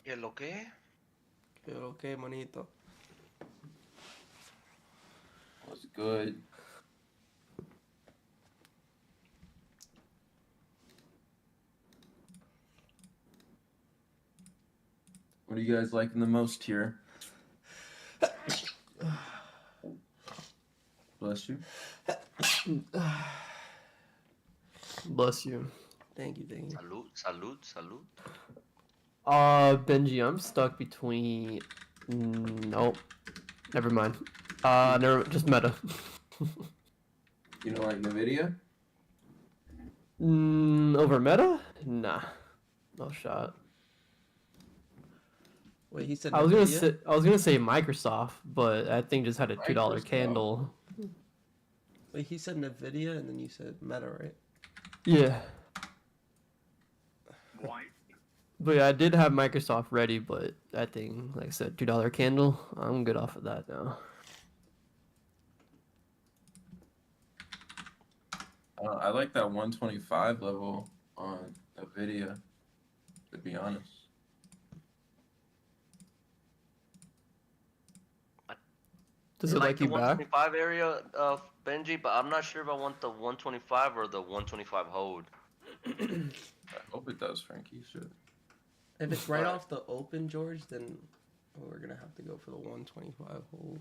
¿Qué lo que? Okay, manito. What's good? What are you guys liking the most here? Bless you. Bless you. Thank you. Salud. Benji, I'm stuck between. Nope. Never mind. Just meta. You don't like NVIDIA? Over meta? Nah, no shot. Wait, he said I was Nvidia? gonna say Microsoft, but that thing just had a $2 Microsoft. candle. Wait, he said Nvidia and then you said Meta, right? Yeah. But yeah, I did have Microsoft ready, but that thing, like I said, $2 candle. I'm good off of that now. I like that 125 level on NVIDIA, to be honest. Does I it like like the you back? 125 area of Benji, but I'm not sure if I want the 125 or the 125 hold. I hope it does, Frankie. Shit. If it's right off the open, George, then we're gonna have to go for the 125 hold.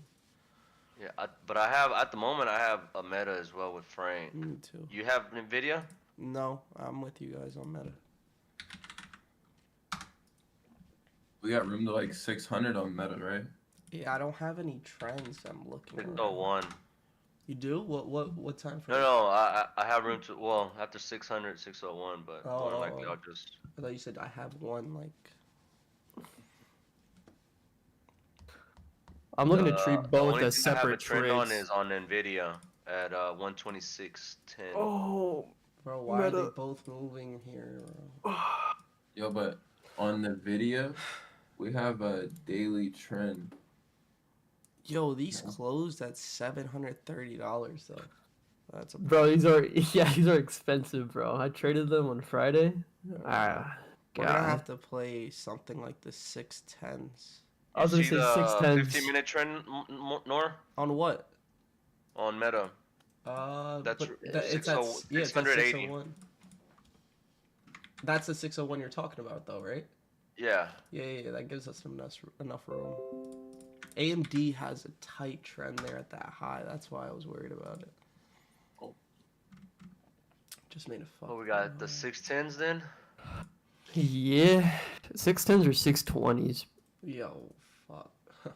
Yeah, but I have at the moment I have a meta as well with Frank. Me too. You have Nvidia? No, I'm with you guys on Meta. We got room to like 600 on meta, right? Yeah, I don't have any trends I'm looking at. 601. You do? What time frame? No, I have room to, well, after 600, 601, but more than likely I'll just. I thought you said I have one, like. I'm looking to treat The both only as thing I have a separate trend trades. on is on Nvidia at 126.10. Oh, Bro, why are Meta. they both moving here, bro? Yo, but on NVIDIA, we have a daily trend. Yo, these closed at $730 though. That's a Bro, these are expensive, bro. I traded them on Friday. Ah, We're gonna God. have to play something like the 610s. I was gonna see say the 610s. 15-minute trend, Nor? On what? On Meta. It's at 680. 601. That's the 601 you're talking about, though, right? Yeah. Yeah. That gives us enough room. AMD has a tight trend there at that high. That's why I was worried about it. Oh. Just made a fuck. What we got? The 610s then? Yeah, 610s or 620s. Yo, fuck. I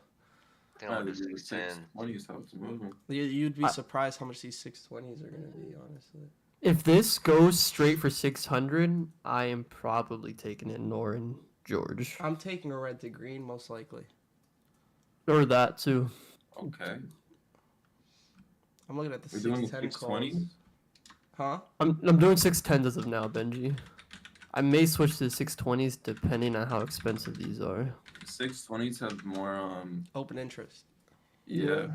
think I'm gonna do 610. 620 how it's moving. You'd be surprised how much these 620s are gonna be, honestly. If this goes straight for 600, I am probably taking it Nor and George. I'm taking a red to green, most likely. Or that too. Okay. I'm looking at the We're doing 610 620? calls. Huh? I'm doing 610s as of now, Benji. I may switch to 620s depending on how expensive these are. 620s have more Open interest. yeah.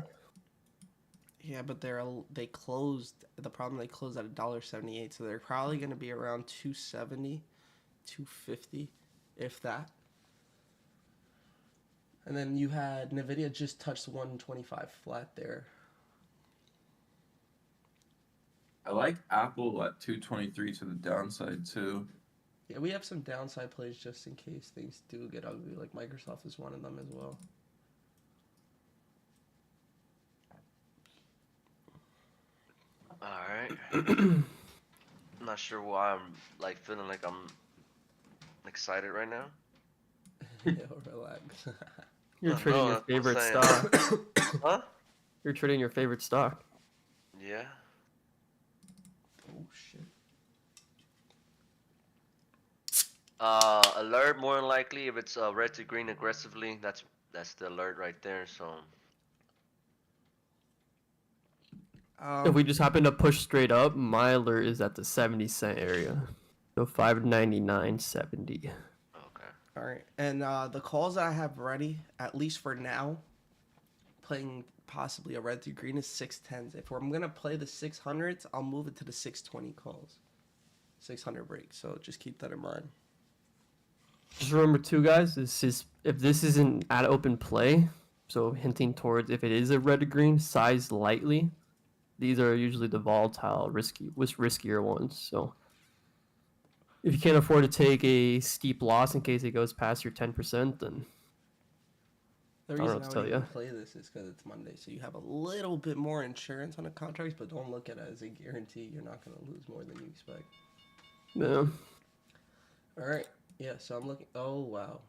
Yeah, but they closed. The problem, they closed at $1.78, so they're probably going to be around 270, 250, if that. And then you had Nvidia just touched 125 flat there. I like Apple at 223 to the downside too. Yeah, we have some downside plays just in case things do get ugly. Like Microsoft is one of them as well. Alright. I'm not sure why I'm like feeling like I'm excited right now. Yo, relax. You're trading your that's what I'm favorite saying. stock. Huh? You're trading your favorite stock. Yeah. Oh, shit. Alert more than likely if it's red to green aggressively. That's the alert right there. So If we just happen to push straight up, my alert is at the 70-cent area. So 599.70. okay. All right, and the calls I have ready, at least for now, playing possibly a red to green is 610s. If I'm gonna play the 600s, I'll move it to the 620 calls, 600 break. So just keep that in mind. Just remember, too, guys. If this isn't at open play, so hinting towards if it is a red to green, size lightly. These are usually the volatile, riskier ones. So if you can't afford to take a steep loss in case it goes past your 10%, then The I don't know reason what I to would tell even you. play this is because it's Monday, so you have a little bit more insurance on the contracts, but don't look at it as a guarantee. You're not going to lose more than you expect. Yeah. All right. Yeah, so I'm looking. Oh, wow.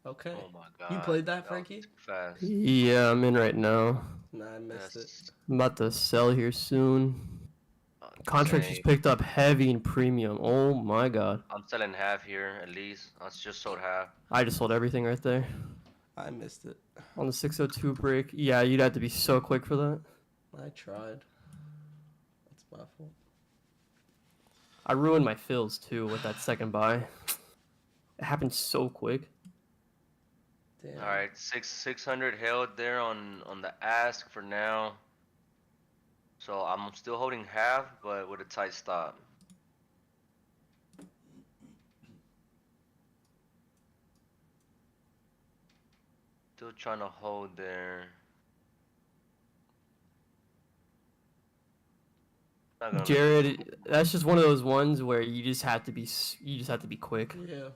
Okay. Oh my god. You played that, was Frankie? too fast. Yeah, I'm in right now. Nah, I missed it. That's I'm about to sell here soon. Contracts insane. just picked up heavy in premium. Oh my god. I'm selling half here at least. I just sold half. I just sold everything right there. I missed it. On the 602 break. Yeah, you'd have to be so quick for that. I tried. That's my fault. I ruined my fills too with that second buy. It happened so quick. Damn. All right, 600 held there on the ask for now. So I'm still holding half, but with a tight stop. Still trying to hold there. Not gonna let this- Jared, that's just one of those ones where you just have to be quick. Yeah.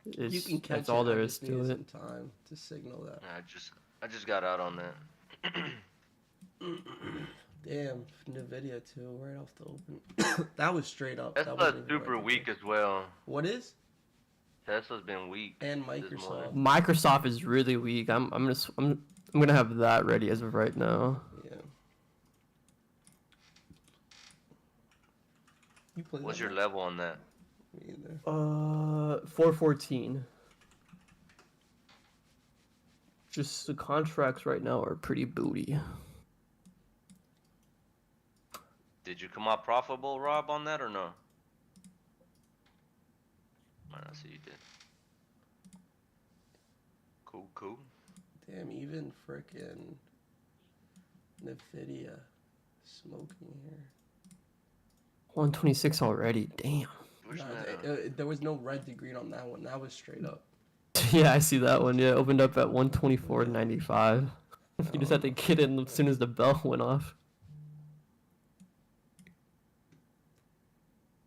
It's, You can catch that's all it. there I is just to needed it. some time to signal that. I just got out on that. Damn, Nvidia too, right off the open. That was straight up. That Tesla's wasn't even super right weak as well. What is? Tesla's been weak. And this Microsoft. morning. Microsoft is really weak. I'm gonna have that ready as of right now. Yeah. You play What's that your much? level on that? Me either. 414. Just the contracts right now are pretty booty. Did you come out profitable, Rob, on that or no? I see you did. Cool. Damn, even frickin' Nvidia smoking here. 126 already. Damn. Where's Nah, that? there was no red to green on that one. That was straight up. Yeah, I see that one. Yeah, opened up at 124.95. You just had to get in as soon as the bell went off.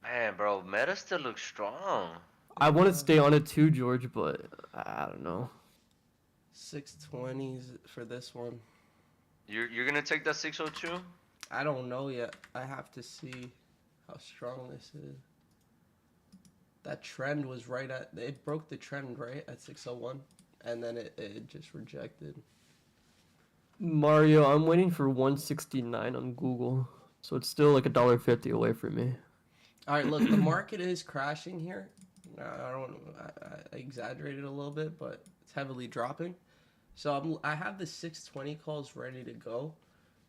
Man, bro, Meta still looks strong. I want to stay on it too, George, but I don't know. 620s for this one. You're gonna take that 602? I don't know yet. I have to see how strong this is. That trend was right at, it broke the trend right at 601, and then it just rejected. Mario, I'm waiting for 169 on Google, so it's still like $1.50 away from me. All right, look, the market is crashing here. I exaggerated a little bit, but it's heavily dropping. So I have the 620 calls ready to go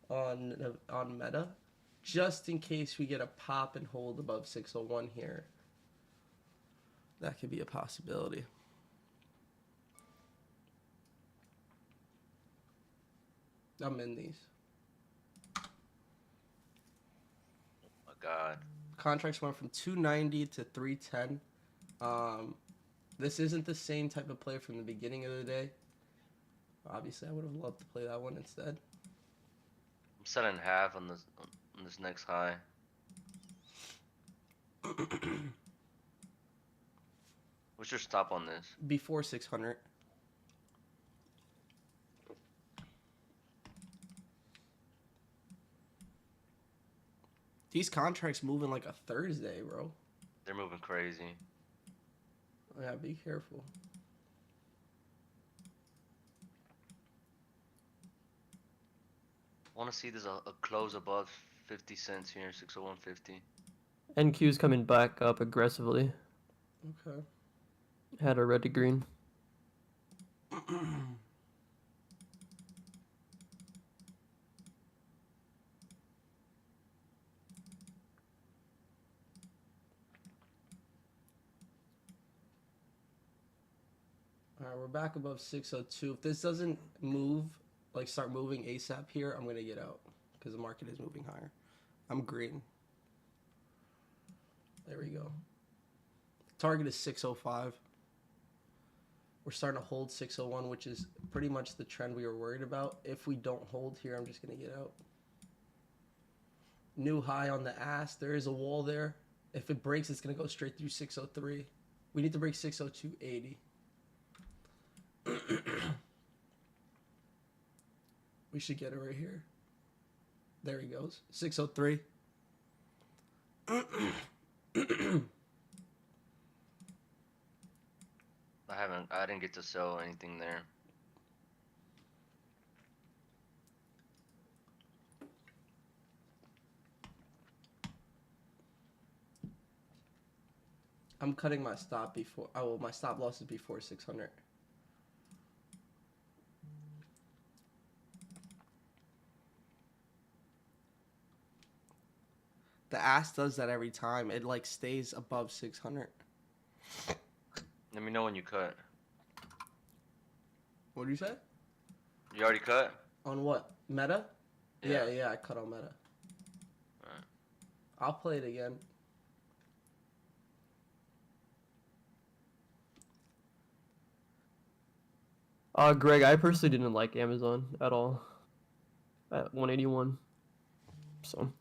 on Meta, just in case we get a pop and hold above 601 here. That could be a possibility. I'm in these. Oh my god. Contracts went from 290 to 310. This isn't the same type of play from the beginning of the day. Obviously, I would have loved to play that one instead. I'm selling half on this next high. What's your stop on this? Before 600. These contracts moving like a Thursday, bro. They're moving crazy. Yeah, be careful. I want to see this a close above 50 cents here, 601.50. NQ's coming back up aggressively. Okay. Had a red to green. All right, we're back above 602. If this doesn't move, like start moving ASAP here, I'm going to get out because the market is moving higher. I'm green. There we go. Target is 605. We're starting to hold 601, which is pretty much the trend we were worried about. If we don't hold here, I'm just going to get out. New high on the ass. There is a wall there. If it breaks, it's going to go straight through 603. We need to break 602.80. We should get it right here. There he goes. 603. I didn't get to sell anything there. I'm cutting my stop before. Oh, well, my stop loss is before 600. The ass does that every time. It like stays above 600. Let me know when you cut. What did you say? You already cut? On what? Meta? Yeah, I cut on meta. Alright. I'll play it again. Greg, I personally didn't like Amazon at all at 181. So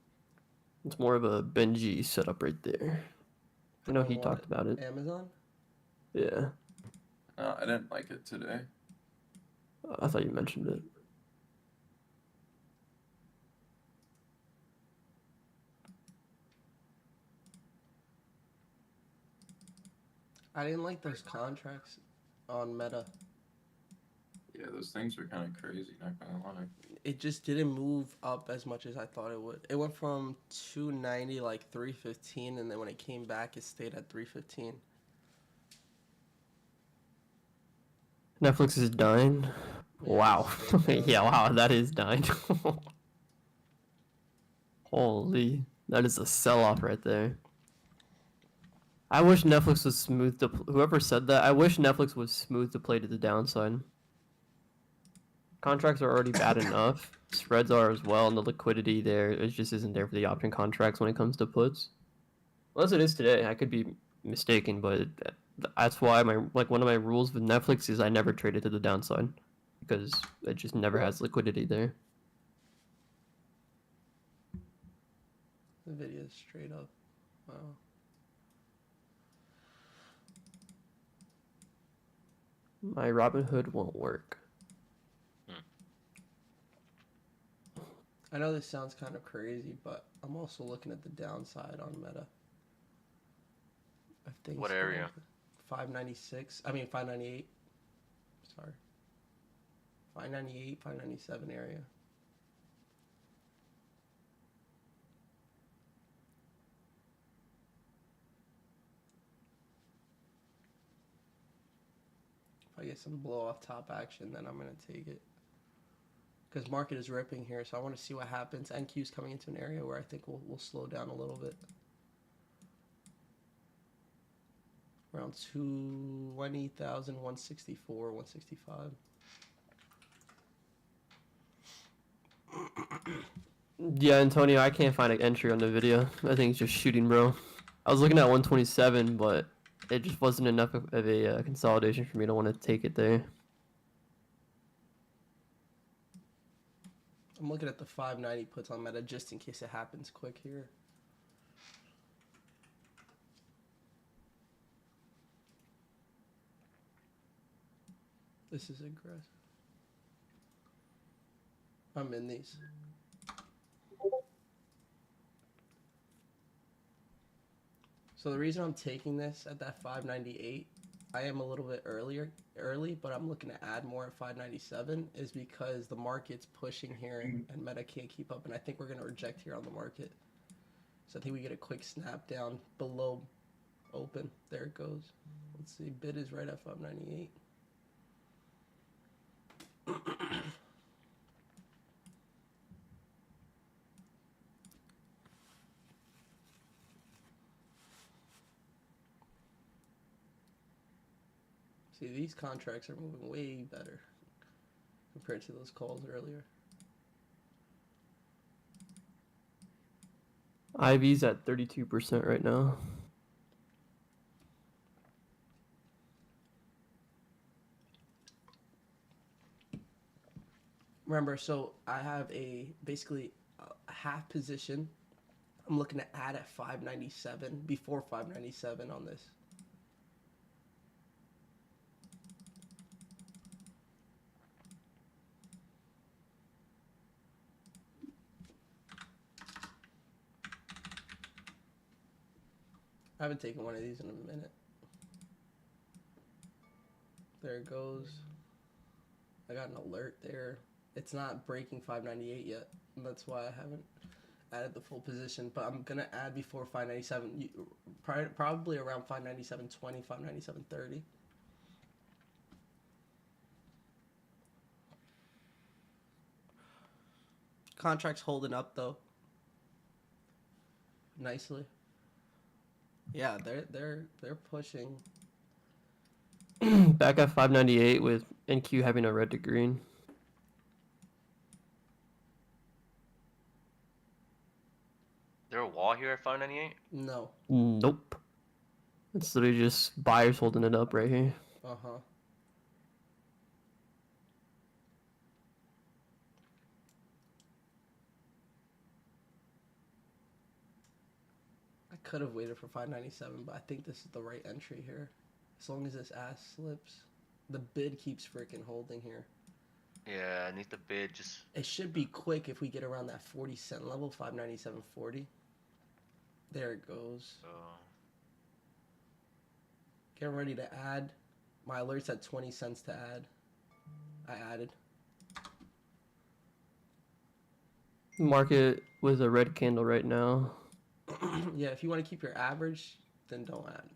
it's more of a Benji setup right there. I know On he what? talked about it. Amazon? Yeah. No, I didn't like it today. I thought you mentioned it. I didn't like those contracts on meta. Yeah, those things were kind of crazy, not gonna lie. It just didn't move up as much as I thought it would. It went from 290 like 315, and then when it came back, it stayed at 315. Netflix is dying. Yeah, Wow. straight down. Yeah, wow, that is dying. Holy, that is a sell-off right there. I wish Netflix was smooth to whoever said that. I wish Netflix was smooth to play to the downside. Contracts are already bad enough. Spreads are as well, and the liquidity there it just isn't there for the option contracts when it comes to puts. Unless it is today, I could be mistaken, but that's why one of my rules with Netflix is I never trade it to the downside because it just never has liquidity there. The video is straight up. Wow. My Robinhood won't work. I know this sounds kind of crazy, but I'm also looking at the downside on meta. If things What area? 596. I mean 598. Sorry. 598, 597 area. If I get some blow off top action, then I'm gonna take it. Because market is ripping here, so I want to see what happens. NQ's coming into an area where I think we'll slow down a little bit. Around 20,000, 164, 165. Yeah, Antonio, I can't find an entry on the video. I think it's just shooting, bro. I was looking at 127, but it just wasn't enough of a consolidation for me to want to take it there. I'm looking at the 590 puts on meta just in case it happens quick here. This is aggressive. I'm in these. So the reason I'm taking this at that 598, I am a little bit early, but I'm looking to add more at 597 is because the market's pushing here and meta can't keep up, and I think we're gonna reject here on the market. So I think we get a quick snap down below open. There it goes. Let's see, bid is right at 598. See, these contracts are moving way better compared to those calls earlier. IV's at 32% right now. Remember, so I have basically a half position. I'm looking to add at 597 before 597 on this. I haven't taken one of these in a minute. There it goes. I got an alert there. It's not breaking 598 yet. That's why I haven't added the full position. But I'm gonna add before 597. Probably around 597.20, 597.30. Contract's holding up though. Nicely. Yeah, they're pushing. Back at 598 with NQ having a red to green. There a wall here at 598? No. Nope. It's literally just buyers holding it up right here. Uh-huh. I could have waited for 597, but I think this is the right entry here. As long as this ass slips. The bid keeps freaking holding here. Yeah, I need the bid just. It should be quick if we get around that 40-cent level, 597.40. There it goes. Getting ready to add. My alert's at 20 cents to add. I added. Market with a red candle right now. Yeah, if you want to keep your average, then don't add.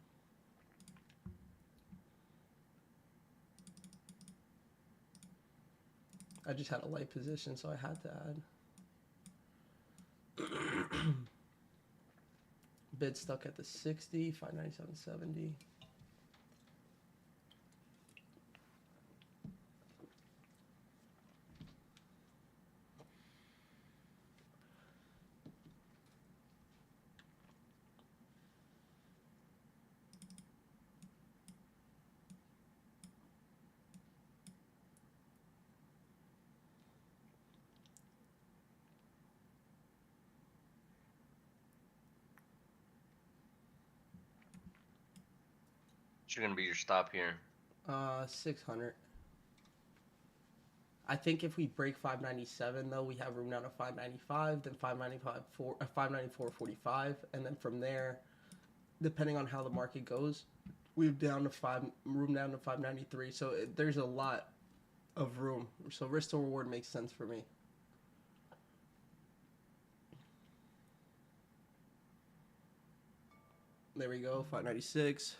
I just had a light position, so I had to add. Bid stuck at the 60, 597.70. What's gonna be your stop here? 600. I think if we break 597 though, we have room down to 595, then 594.45, and then from there, depending on how the market goes, we've room down to 593. So there's a lot of room. So risk to reward makes sense for me. There we go, 596.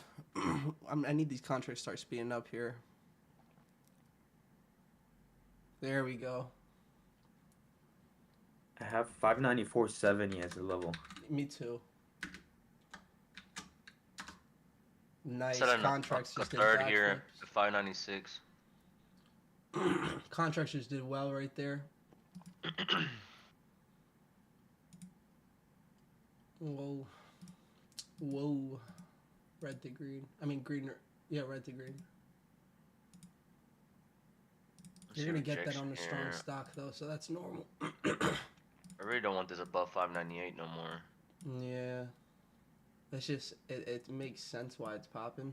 I need these contracts to start speeding up here. There we go. I have 594.70 as a level. Me too. Nice. Set Contracts a just did third here backflips. at 596. Contracts just did well right there. Whoa. Whoa. Red to green. I mean green. Yeah, red to green. You're going to get that on a strong stock though, so that's normal. I really don't want this above 598 no more. Yeah. It's just, it makes sense why it's popping.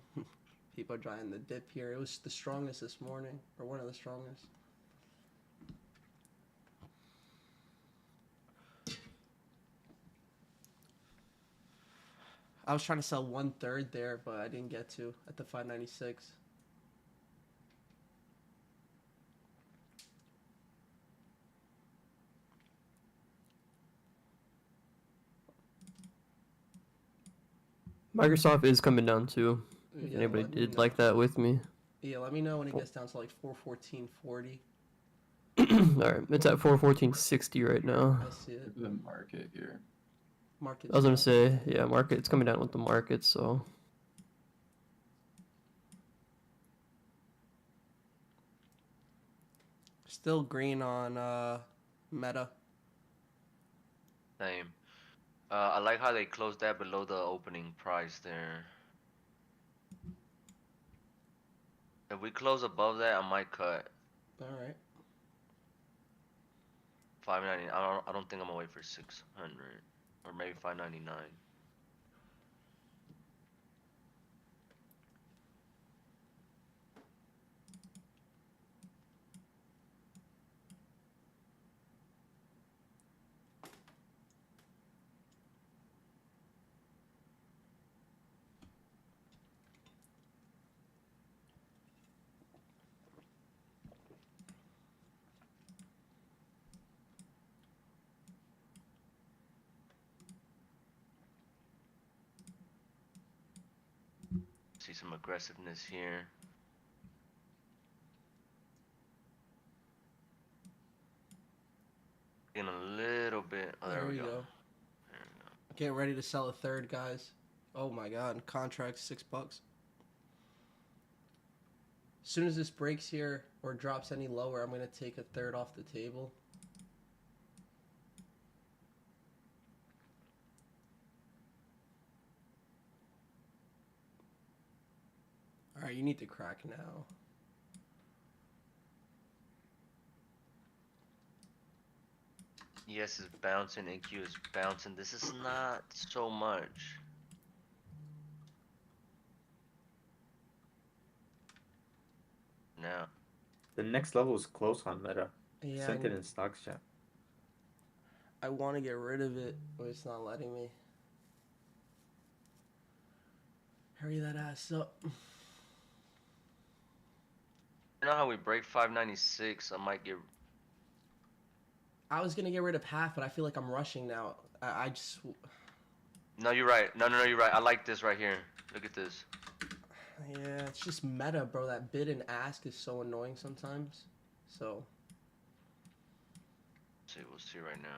People are trying the dip here. It was the strongest this morning, or one of the strongest. I was trying to sell 1/3 there, but I didn't get to at the 596. Microsoft is coming down too. If Yeah, anybody let me did know. like that with me. Yeah, let me know when it gets down to like 414.40. Alright, it's at 414.60 right now. I see it. The market here. Market. I was gonna say, yeah, market. It's coming down with the market, so Still green on Meta. Same. I like how they closed that below the opening price there. If we close above that, I might cut. All right. 590. I don't think I'm gonna wait for 600 or maybe 599. See some aggressiveness here. In a little bit. Oh, there we go. go. There we go. Getting ready to sell a third, guys. Oh my god, contract $6. As soon as this breaks here or drops any lower, I'm gonna take a third off the table. Alright, you need to crack now. ES is bouncing, NQ is bouncing. This is not so much. Now, The next level is close on Meta. Yeah, Sent it in stocks chat. I want to get rid of it, but it's not letting me. Hurry that ass up. you know how we break 596? I might get. I was gonna get rid of half, but I feel like I'm rushing now. I just. No, you're right. No, you're right. I like this right here. Look at this. Yeah, it's just meta, bro. That bid and ask is so annoying sometimes. So. We'll see right now.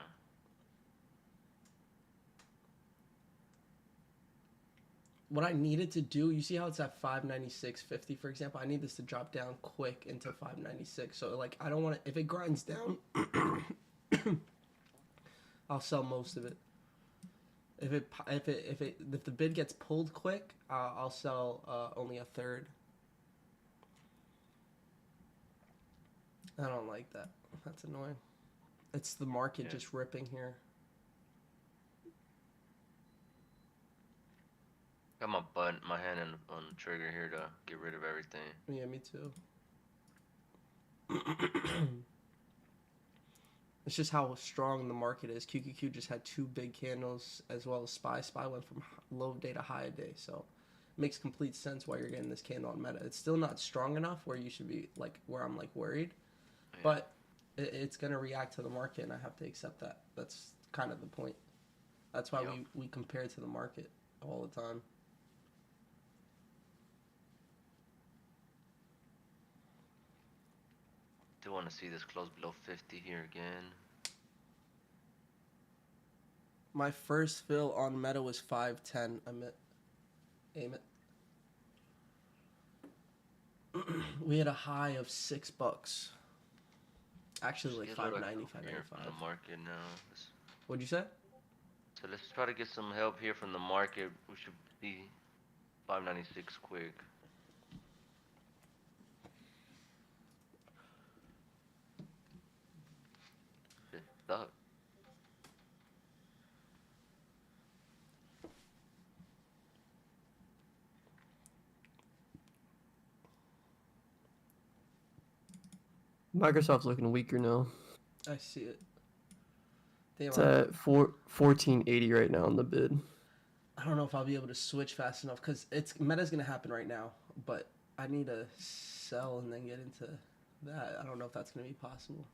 What I needed to do, you see how it's at 596.50, for example. I need this to drop down quick into 596. So like, I don't want to. If it grinds down, I'll sell most of it. If the bid gets pulled quick, I'll sell only a third. I don't like that. That's annoying. It's the market just ripping here. Got my hand on the trigger here to get rid of everything. Yeah, me too. It's just how strong the market is. QQQ just had two big candles, as well as SPY. SPY went from low day to high day, so it makes complete sense why you're getting this candle on Meta. It's still not strong enough where you should be like where I'm like worried, Yeah. but it's gonna react to the market, and I have to accept that. That's kind of the point. That's why we compare to the market all the time. Do want to see this close below 50 here again. My first fill on Meta was 510. Aim it. We had a high of $6. Actually, like Just get a little 590, help here from 595. the market now. What'd you say? So let's try to get some help here from the market. We should be 596 quick. It's stuck. Microsoft's looking weaker now. I see it. Damn, It's at 1480 right now on the bid. I don't know if I'll be able to switch fast enough because Meta's gonna happen right now, but I need to sell and then get into that. I don't know if that's gonna be possible.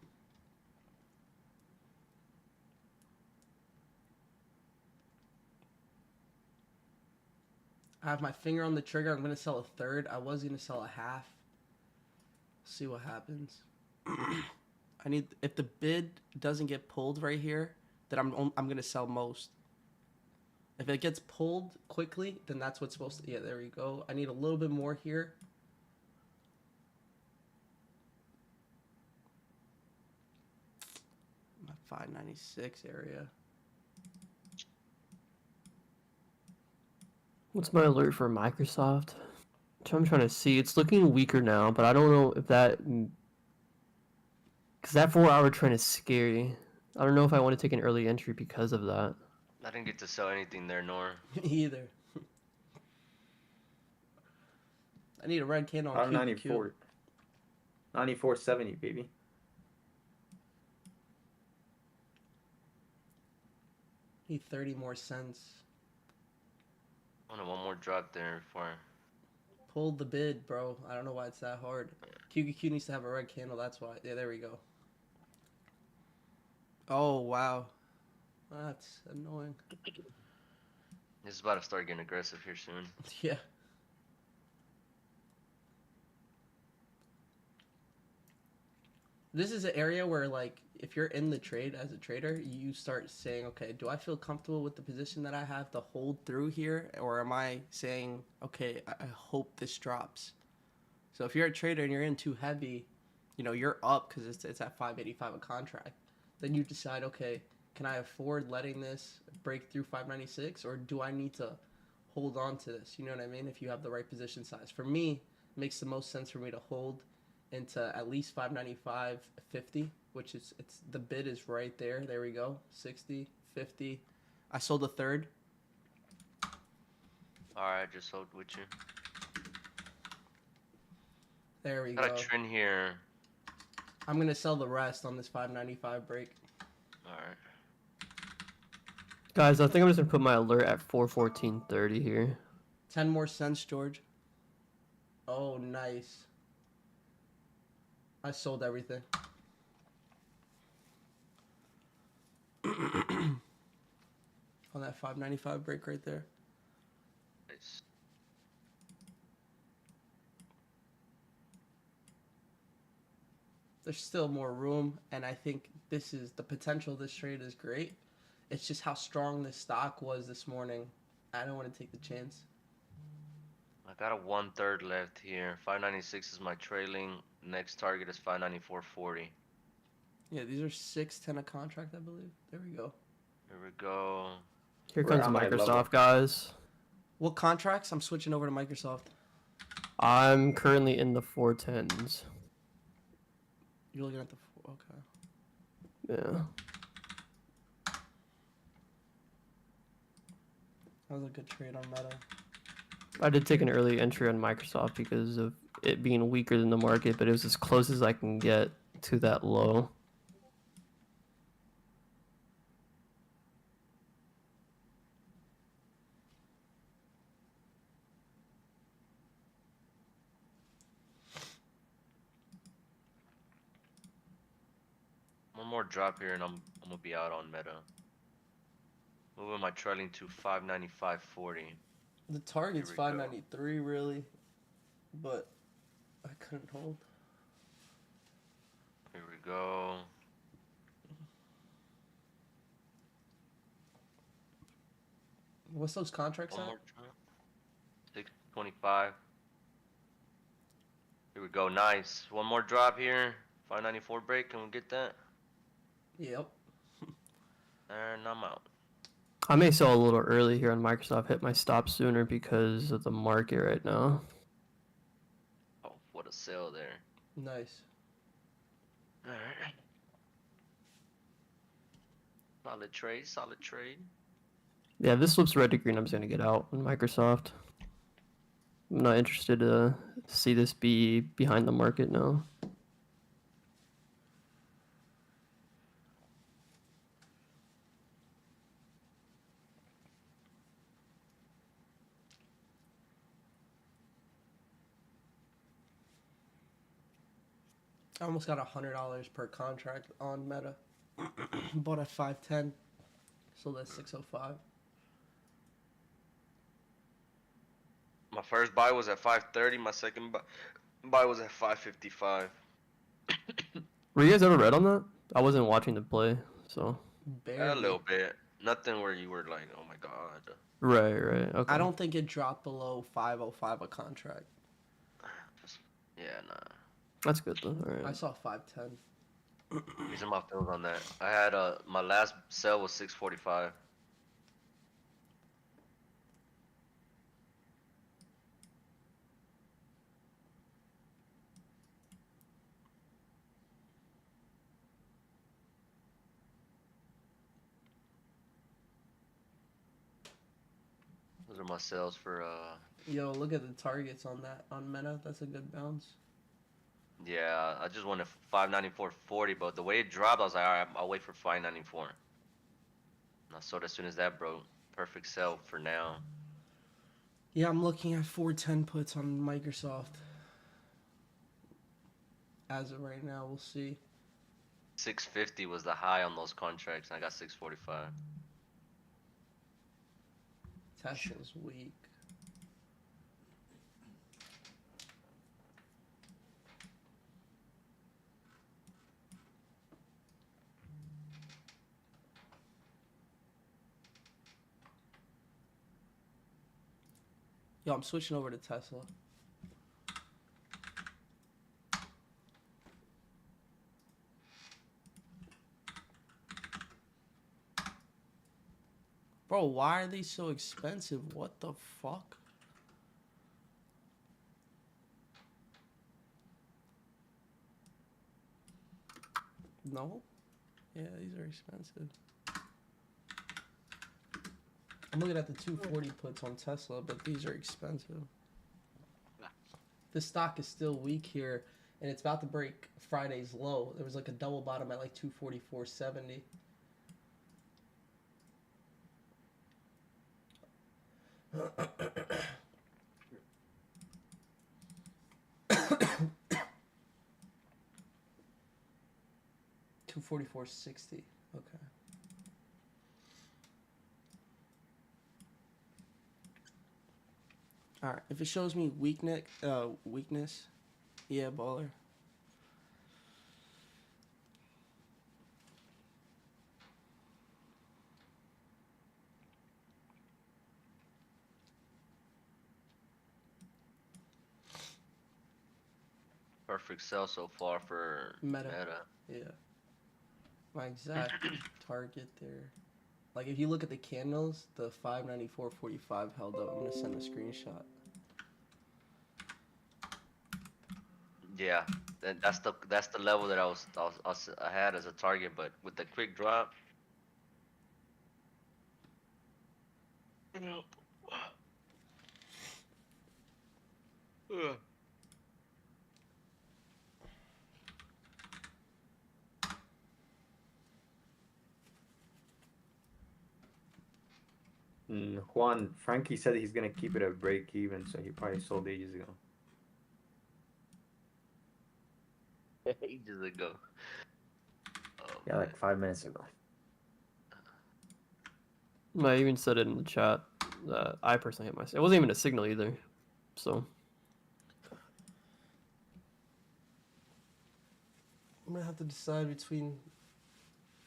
I have my finger on the trigger. I'm gonna sell a third. I was gonna sell a half. See what happens. I need, if the bid doesn't get pulled right here, then I'm gonna sell most. If it gets pulled quickly, then that's what's supposed to. Yeah, there we go. I need a little bit more here. My 596 area. What's my alert for Microsoft? So I'm trying to see. It's looking weaker now, but I don't know if that... Because that 4-hour trend is scary. I don't know if I want to take an early entry because of that. I didn't get to sell anything there, nor. Me either. I need a red candle on Power QQQ. 94.70, baby. Need 30 more cents. I wanted one more drop there before. Pulled the bid, bro. I don't know why it's that hard. QQQ needs to have a red candle, that's why. Yeah, there we go. Oh, wow. That's annoying. This is about to start getting aggressive here soon. Yeah. This is an area where, like, if you're in the trade as a trader, you start saying, okay, do I feel comfortable with the position that I have to hold through here? Or am I saying, okay, I hope this drops? So if you're a trader and you're in too heavy, you know, you're up because it's at 585 a contract. Then you decide, okay, can I afford letting this break through 596? Or do I need to hold on to this? You know what I mean? If you have the right position size. For me, it makes the most sense for me to hold into at least 595.50, which is the bid is right there. There we go. 60, 50. I sold a third. Alright, just sold with you. There we Got go. a trend here. I'm gonna sell the rest on this 595 break. Alright. Guys, I think I'm just gonna put my alert at 414.30 here. 10 more cents, George. Oh, nice. I sold everything. On that 595 break right there. Nice. There's still more room, and I think this is the potential of this trade is great. It's just how strong this stock was this morning. I don't want to take the chance. I got a 1/3 left here. 596 is my trailing. Next target is 594.40. Yeah, these are 610 a contract, I believe. There we go. Here we go. Here We're comes at my Microsoft, level. guys. What contracts? I'm switching over to Microsoft. I'm currently in the 410s. You're looking at the okay. Yeah. That was a good trade on Meta. I did take an early entry on Microsoft because of it being weaker than the market, but it was as close as I can get to that low. One more drop here and I'm gonna be out on Meta. Moving my trailing to 595.40. The target's Here we go. 593 really, but I couldn't hold. Here we go. What's those contracts One at? more drop. 625. Here we go. Nice. One more drop here. 594 break. Can we get that? Yep. And I'm out. I may sell a little early here on Microsoft, hit my stop sooner because of the market right now. Oh, what a sale there. Nice. Alright. Solid trade, solid trade. Yeah, if this flips red to green, I'm just gonna get out on Microsoft. I'm not interested to see this be behind the market now. I almost got $100 per contract on Meta. Bought at 510. Sold at 605. My first buy was at 530. My second buy was at 555. Were you guys ever red on that? I wasn't watching the play, so. Barely. A little bit. Nothing where you were like, oh my god. Right, right. Okay. I don't think it dropped below 505 a contract. Yeah, nah. That's good though. All I right. saw 510. These are my fills on that. I had my last sell was 645. are my sales for Yo, look at the targets on that on Meta. That's a good bounce. yeah, I just wanted 594.40, but the way it dropped, I was like, all right, I'll wait for 594. And I sold as soon as that broke. Perfect sell for now. Yeah, I'm looking at 410 puts on Microsoft. As of right now, we'll see. 650 was the high on those contracts, and I got 645. Tesla's weak. Yo, I'm switching over to Tesla. Bro, why are they so expensive? What the fuck? No? Yeah, these are expensive. I'm looking at the 240 puts on Tesla, but these are expensive. The stock is still weak here, and it's about to break Friday's low. There was like a double bottom at like 244.70. $244.60. Okay. All right. If it shows me weakness, yeah, baller. Perfect sell so far for Meta. Meta. Yeah. My exact target there. Like if you look at the candles, the 594.45 held up. I'm gonna send a screenshot. Yeah, that's the level that I had as a target, but with the quick drop. Juan, Frankie said he's gonna keep it at break even, so he probably sold ages ago. Ages ago. Oh, Yeah, like 5 minutes ago. I even said it in the chat. I personally hit my. It wasn't even a signal either. So I'm gonna have to decide between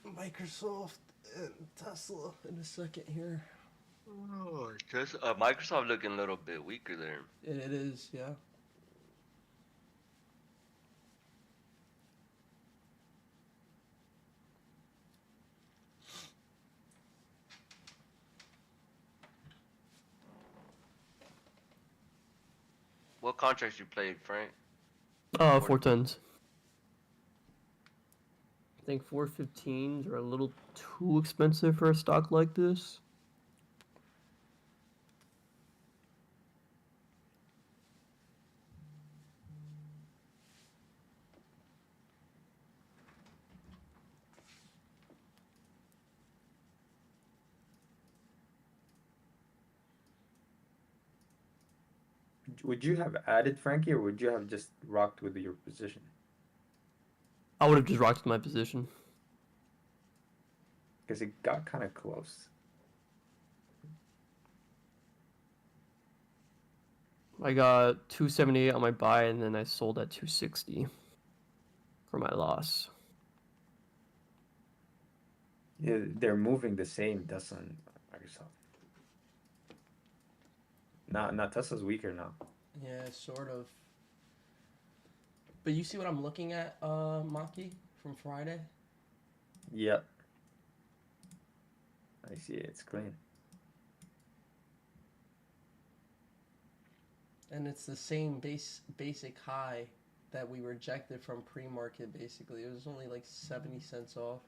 Microsoft and Tesla in a second here. oh, just Microsoft looking a little bit weaker there. It is, yeah. What contracts you played, Frank? 410s. I think 415s are a little too expensive for a stock like this. Would you have added Frankie, or would you have just rocked with your position? I would have just rocked my position. Because it got kind of close. I got 278 on my buy, and then I sold at 260 for my loss. Yeah, they're moving the same, doesn't Microsoft? Not Tesla's weaker now. Yeah, sort of. But you see what I'm looking at, Maki, from Friday? Yep. I see it. It's clean. And it's the same basic high that we rejected from pre-market, basically. It was only like 70 cents off.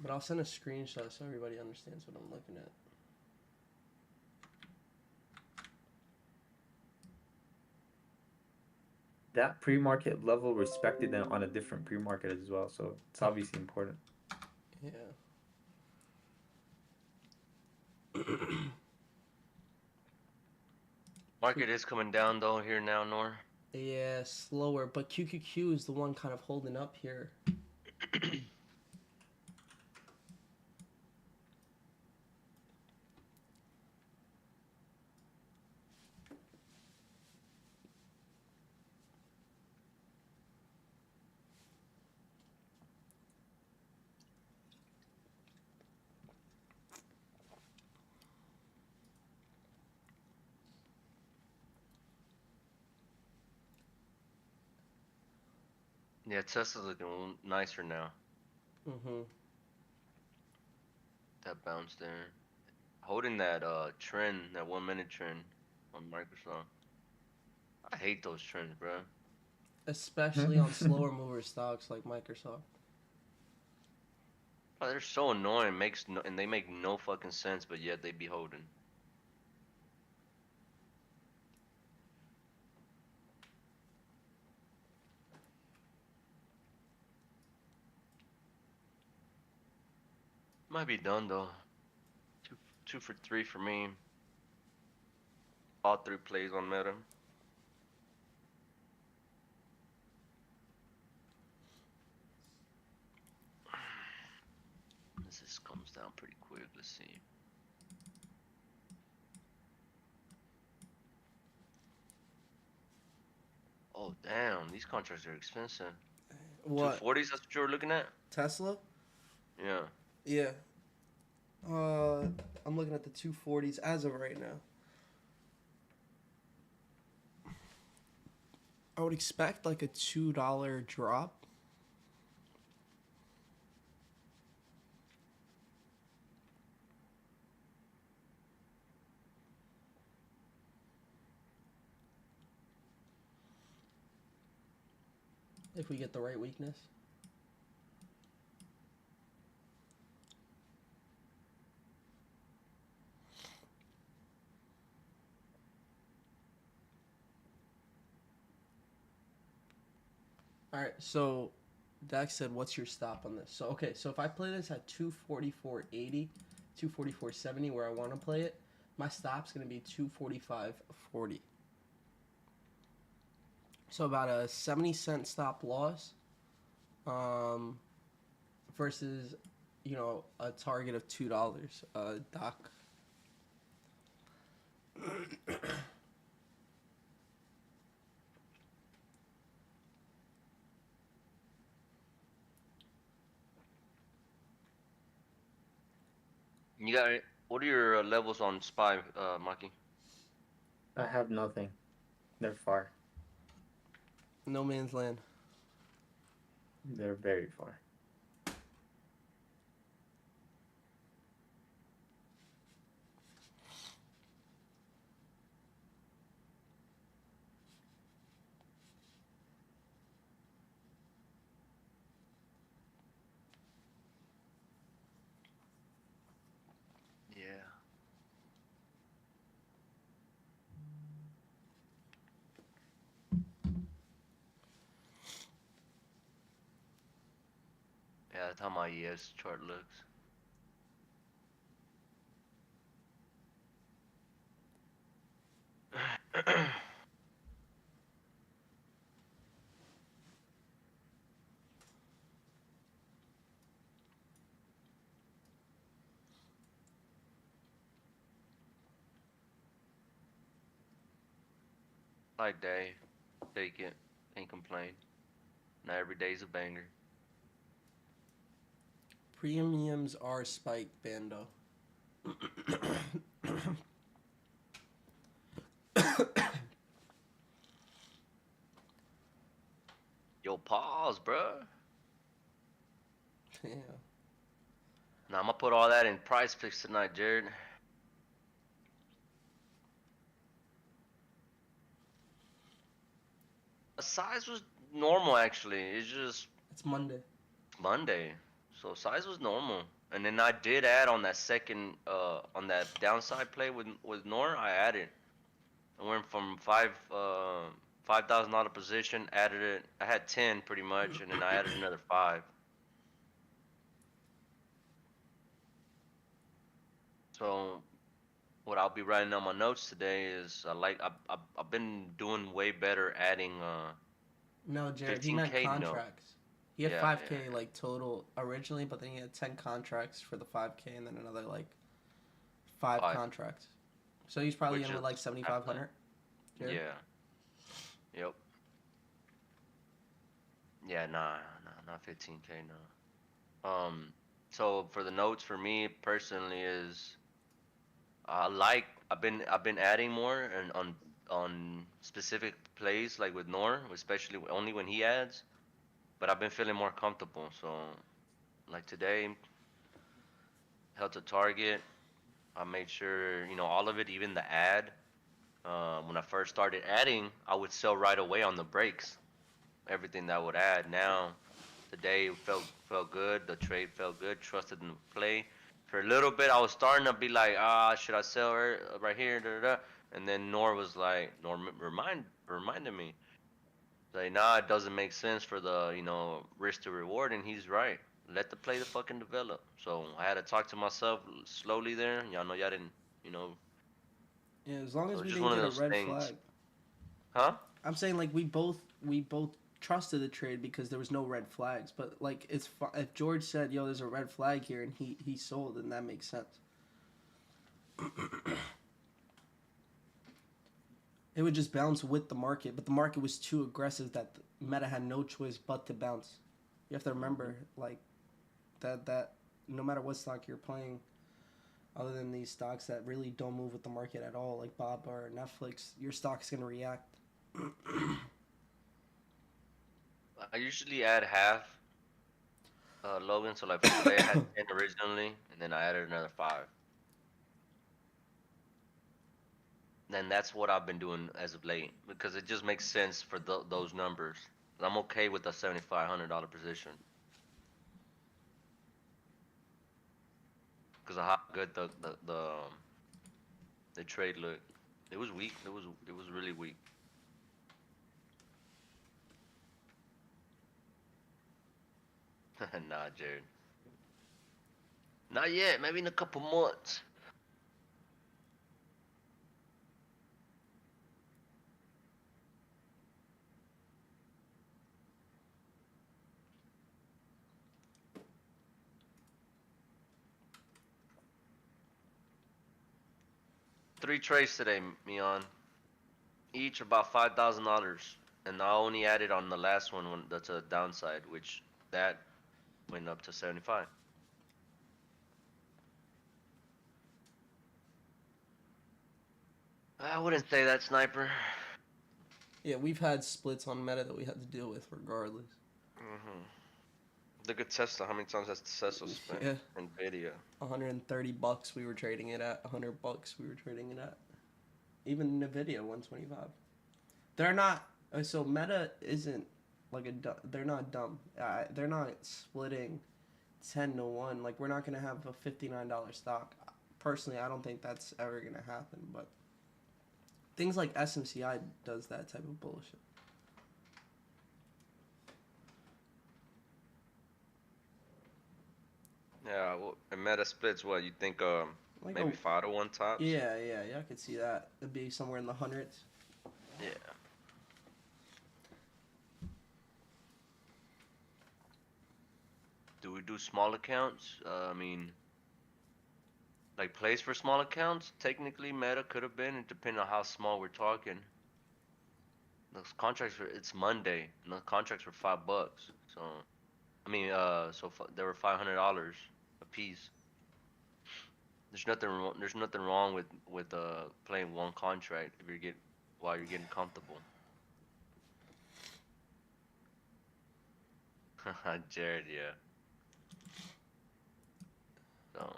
But I'll send a screenshot so everybody understands what I'm looking at. That pre-market level respected them on a different pre-market as well, so it's obviously important. Yeah. Market is coming down though here now, Nor. Yeah, slower, but QQQ is the one kind of holding up here. Yeah, Tesla's looking nicer now. Mm-hmm. That bounce there. Holding that trend, that 1 minute trend on Microsoft. I hate those trends, bro. Especially on slower mover stocks like Microsoft. Oh, they're so annoying. And they make no fucking sense, but yet they be holding. Might be done though. Two for three for me. All three plays on Meta. This comes down pretty quick. Let's see. Oh damn, these contracts are expensive. What? 240s, that's what you were looking at? Tesla? Yeah. Yeah. I'm looking at the 240s as of right now. I would expect like a $2 drop. If we get the right weakness. All right, so Dax said, "What's your stop on this?" So okay, so if I play this at 244.80, 244.70, where I want to play it, my stop's gonna be 245.40. So about a 70-cent stop loss, versus, a target of $2. Doc. You got what are your levels on Spy, Maki? I have nothing. They're far. No man's land. They're very far. Yeah. Yeah, that's how my ES chart looks. Like day, take it, ain't complain. Not every day's a banger. Premiums are spiked, Bando. Yo, pause, bruh. Yeah. Now I'm gonna put all that in price picks tonight, Jared. The size was normal actually. It's just It's Monday. Monday. So size was normal. And then I did add on that second, on that downside play with Nor, I added. I went from $5,000 position, added it. I had 10 pretty much, and then I added another 5. So what I'll be writing on my notes today is I've been doing way better adding No, Jared, he meant 15K. No, contracts. He had yeah, 5K like total originally, but then he had 10 contracts for the 5K and then another like 5 5, contracts. So he's probably which in is with like 7,500. Jared? yeah, yep, yeah, not 15K, no. So for the notes for me personally is I've been adding more and on specific plays like with Nor, especially only when he adds. But I've been feeling more comfortable. So like today, held to target. I made sure all of it, even the ad. When I first started adding, I would sell right away on the breaks. Everything that I would add. Now today felt good. The trade felt good. Trusted in the play. For a little bit, I was starting to be like, should I sell right here? Da, da, da. And then Nor reminded me, like, nah, it doesn't make sense for the risk to reward, and he's right. Let the play the fucking develop. So I had to talk to myself slowly there. Y'all know y'all didn't, you know. Yeah, as long So as it's we just didn't one of get a those red things, flag. huh? I'm saying like we both trusted the trade because there was no red flags. But like if George said, "Yo, there's a red flag here," and he sold, then that makes sense. It would just bounce with the market, but the market was too aggressive that Meta had no choice but to bounce. You have to remember, like that no matter what stock you're playing, other than these stocks that really don't move with the market at all, like Bob or Netflix, your stock's gonna react. I usually add half, Logan. So like for today, I had 10 originally, and then I added another 5. Then that's what I've been doing as of late because it just makes sense for those numbers. I'm okay with the $7,500 position because of how good the trade looked. It was weak. It was really weak. Nah, Jared. Not yet. Maybe in a couple months. Three trades today, Mion. Each about $5,000, and I only added on the last one when that's a downside, which that went up to 75. I wouldn't say that, sniper. Yeah, we've had splits on Meta that we had to deal with regardless. Look at Tesla. How many times has Tesla spent? Yeah, Nvidia. $130 we were trading it at. $100 we were trading it at. Even Nvidia 125. They're not. So Meta isn't like they're not dumb. They're not splitting 10 to 1. Like we're not gonna have a $59 stock. Personally, I don't think that's ever gonna happen. But things like SMCI does that type of bullshit. Yeah, well, and Meta splits what you think? Like Maybe 5 to 1 tops. yeah, I could see that. It'd be somewhere in the hundreds. Yeah. Do we do small accounts? I mean, like plays for small accounts. Technically, Meta could have been. It depends on how small we're talking. Those contracts were. It's Monday, and the contracts were $5. So, I mean, they were $500 a piece. There's nothing wrong with playing one contract if while you're getting comfortable. Jared, yeah. So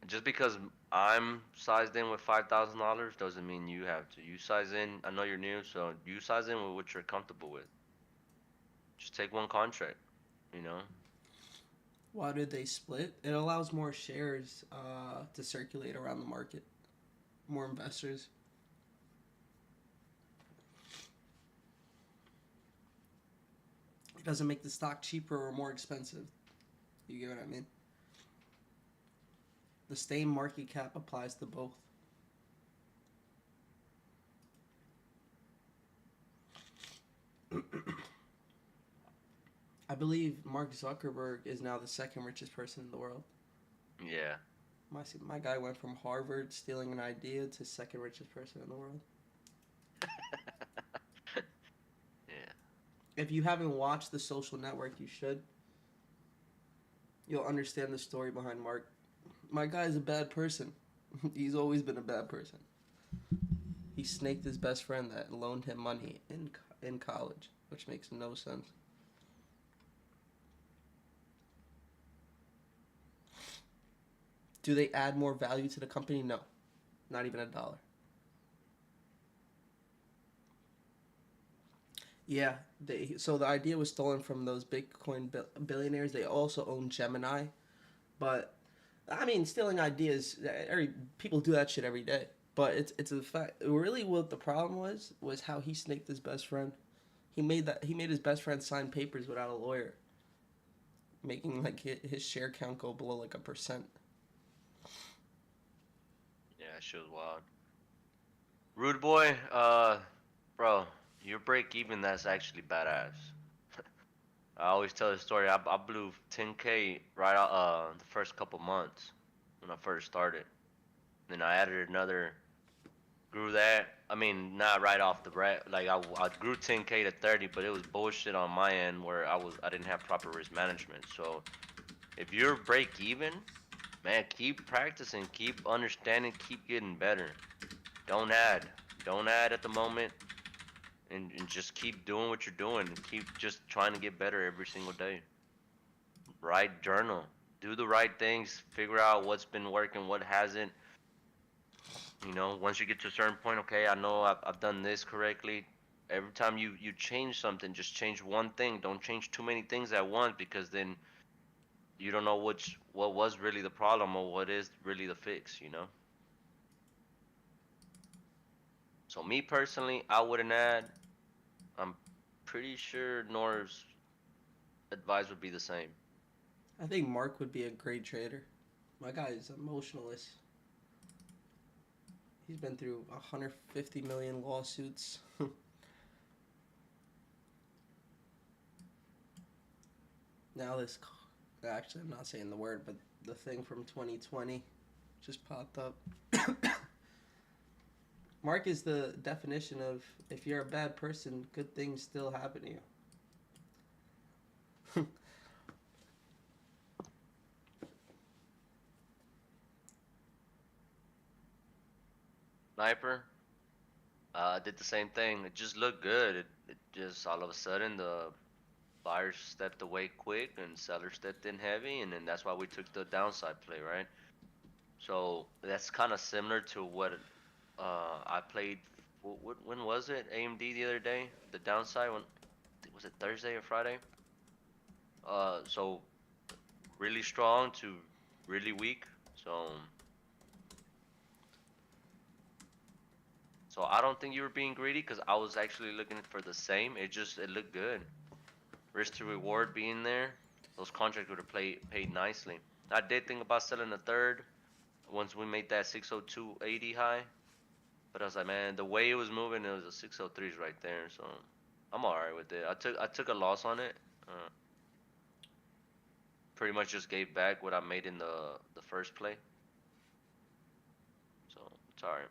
just because I'm sized in with $5,000 doesn't mean you have to. You size in. I know you're new, so you size in with what you're comfortable with. Just take one contract, you know. Why did they split? It allows more shares to circulate around the market, more investors. It doesn't make the stock cheaper or more expensive. You get what I mean? The same market cap applies to both. I believe Mark Zuckerberg is now the second richest person in the world. Yeah. My guy went from Harvard stealing an idea to second richest person in the world. Yeah. If you haven't watched The Social Network, you should. You'll understand the story behind Mark. My guy's a bad person. He's always been a bad person. He snaked his best friend that loaned him money in college, which makes no sense. Do they add more value to the company? No, not even $1. Yeah, so the idea was stolen from those Bitcoin billionaires. They also own Gemini, but I mean, stealing ideas. People do that shit every day. But it's a fact. Really, what the problem was how he snaked his best friend. He made his best friend sign papers without a lawyer, making like his share count go below like 1%. Yeah, that shit was wild. Rude boy, bro, your break even, that's actually badass. I always tell the story. I blew 10K right out the first couple months when I first started. Then I added another, grew that. I mean, not right off the bat. Like I grew 10K to 30, but it was bullshit on my end where I didn't have proper risk management. So if you're break even, man, keep practicing, keep understanding, keep getting better. Don't add. Don't add at the moment. And just keep doing what you're doing and keep just trying to get better every single day. Write journal. Do the right things. Figure out what's been working, what hasn't. Once you get to a certain point, okay, I know I've done this correctly. Every time you change something, just change one thing. Don't change too many things at once because then you don't know what was really the problem or what is really the fix. So me personally, I wouldn't add. I'm pretty sure Nor's advice would be the same. I think Mark would be a great trader. My guy is emotionalist. He's been through 150 million lawsuits. Now this, actually, I'm not saying the word, but the thing from 2020 just popped up. Mark is the definition of if you're a bad person, good things still happen to you. Sniper, did the same thing. It just looked good. It just all of a sudden the buyers stepped away quick and sellers stepped in heavy, and then that's why we took the downside play, right? So that's kind of similar to what I played. When was it? AMD the other day. The downside, when was it, Thursday or Friday? So really strong to really weak. So I don't think you were being greedy because I was actually looking for the same. It looked good. Risk to reward being there. Those contracts would have paid nicely. I did think about selling a third once we made that 602.80 high, but I was like, man, the way it was moving, it was a 603s right there. So I'm alright with it. I took a loss on it. Uh, Pretty much just gave back what I made in the first play. So it's alright.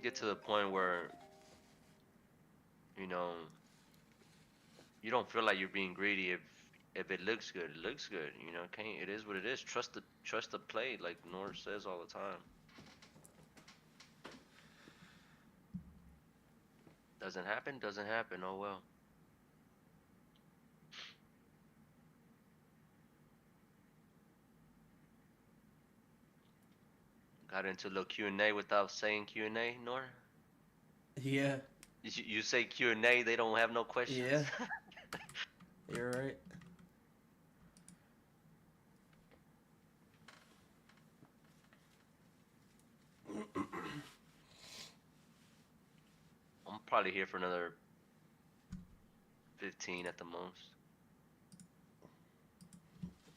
Get to the point where you know you don't feel like you're being greedy if it looks good, it looks good. Can't, it is what it is. Trust the play, like Nor says all the time. Doesn't happen, doesn't happen. Oh well. Got into a little Q&A without saying Q&A, Nor. Yeah, You say Q&A, they don't have no questions. yeah, you're right. I'm probably here for another 15 at the most.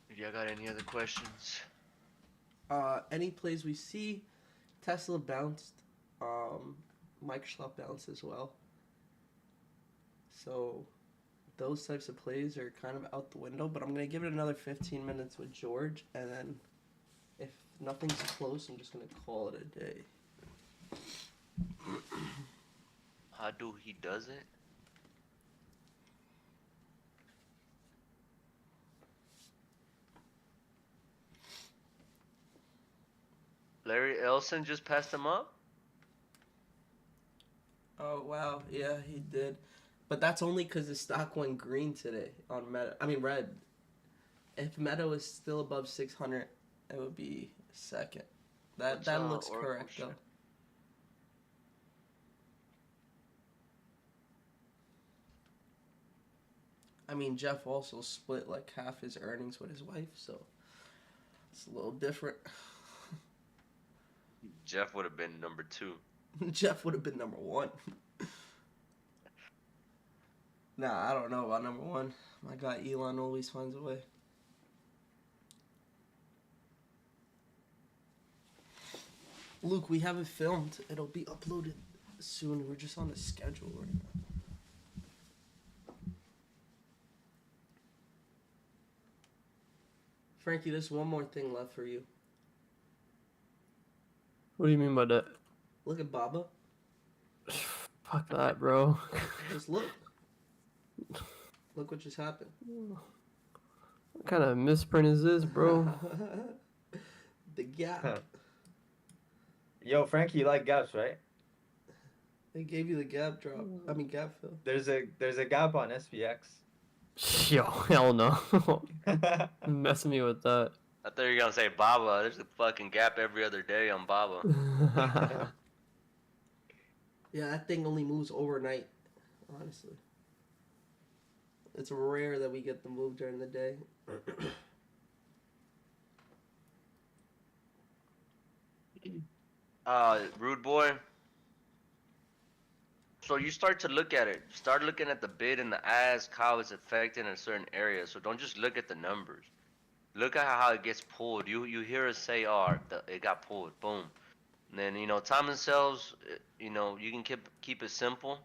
If y'all got any other questions? Any plays we see, Tesla bounced, Microsoft bounced as well. So those types of plays are kind of out the window. But I'm gonna give it another 15 minutes with George, and then if nothing's close, I'm just gonna call it a day. How do he does it? Larry Ellison just passed him up? Oh wow, yeah, he did. But that's only because the stock went green today on Meta. I mean red. If Meta was still above 600, it would be second. What's, That looks Oracle correct though. share? I mean Jeff also split like half his earnings with his wife, so it's a little different. Jeff would have been number 2. Jeff would have been number one. Nah, I don't know about number one. My guy Elon always finds a way. Luke, we have it filmed. It'll be uploaded soon. We're just on the schedule right now. Frankie, there's one more thing left for you. What do you mean by that? Look at Baba. Fuck that, bro. Just look. Look what just happened. What kind of misprint is this, bro? The gap. Yo, Frankie, you like gaps, right? They gave you the gap drop. I mean gap fill. There's a gap on SPX. Yo, hell no. Messing me with that. I thought you were gonna say Baba. There's a fucking gap every other day on Baba. Yeah, that thing only moves overnight, honestly. It's rare that we get the move during the day. Rude boy. So you start to look at it. Start looking at the bid and the ask, how it's affecting a certain area. So don't just look at the numbers. Look at how it gets pulled. You hear us say, "Oh, it got pulled." Boom. And then time and sales. You can keep it simple.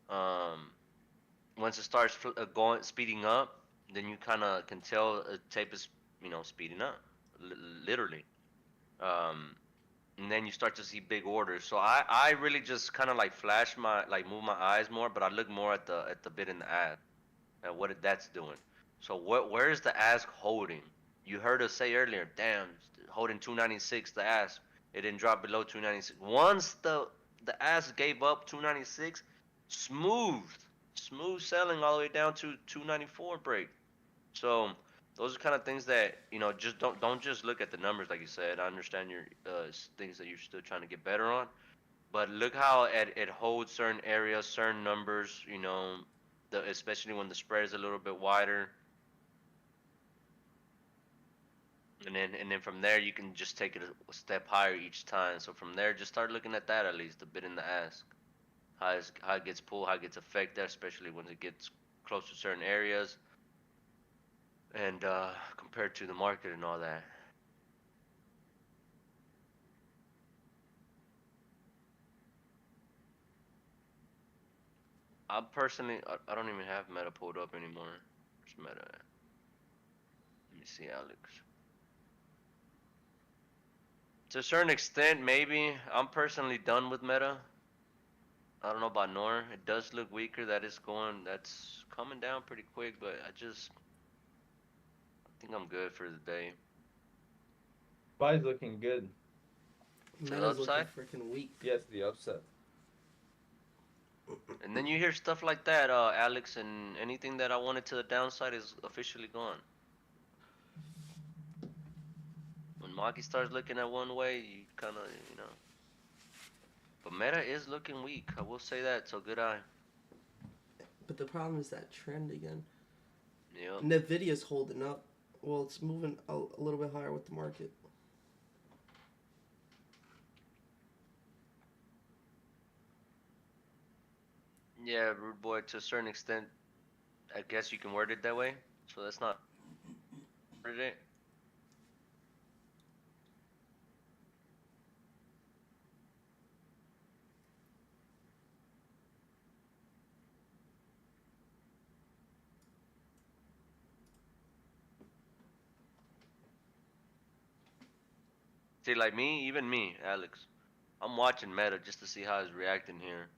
Once it starts going speeding up, then you kind of can tell a tape is speeding up, literally. And then you start to see big orders. So I really just kind of like move my eyes more, but I look more at the bid and the ask, at what that's doing. So where is the ask holding? You heard us say earlier, damn, holding 296 the ask. It didn't drop below 296. Once the ask gave up 296, smooth selling all the way down to 294 break. So those are kind of things that just don't just look at the numbers like you said. I understand your things that you're still trying to get better on, but look how it holds certain areas, certain numbers. Especially when the spread is a little bit wider, and then from there you can just take it a step higher each time. So from there, just start looking at that, at least the bid and the ask, how it gets pulled, how it gets affected, especially when it gets close to certain areas, and compared to the market and all that. I don't even have Meta pulled up anymore. Where's Meta at? Let me see, Alex. To a certain extent, maybe. I'm personally done with Meta. I don't know about Nor. It does look weaker. That's coming down pretty quick, but I think I'm good for the day. Buy's looking good. To the Meta's looking upside? freaking weak. Yes, the upset. And then you hear stuff like that, Alex, and anything that I wanted to the downside is officially gone. When Maki starts looking at one way, you kind of. But Meta is looking weak. I will say that. So good eye. But the problem is that trend again. Yep. Nvidia's holding up. Well, it's moving a little bit higher with the market. Yeah, rude boy. To a certain extent, I guess you can word it that way. So that's not it. See, like me, even me, Alex. I'm watching Meta just to see how it's reacting here.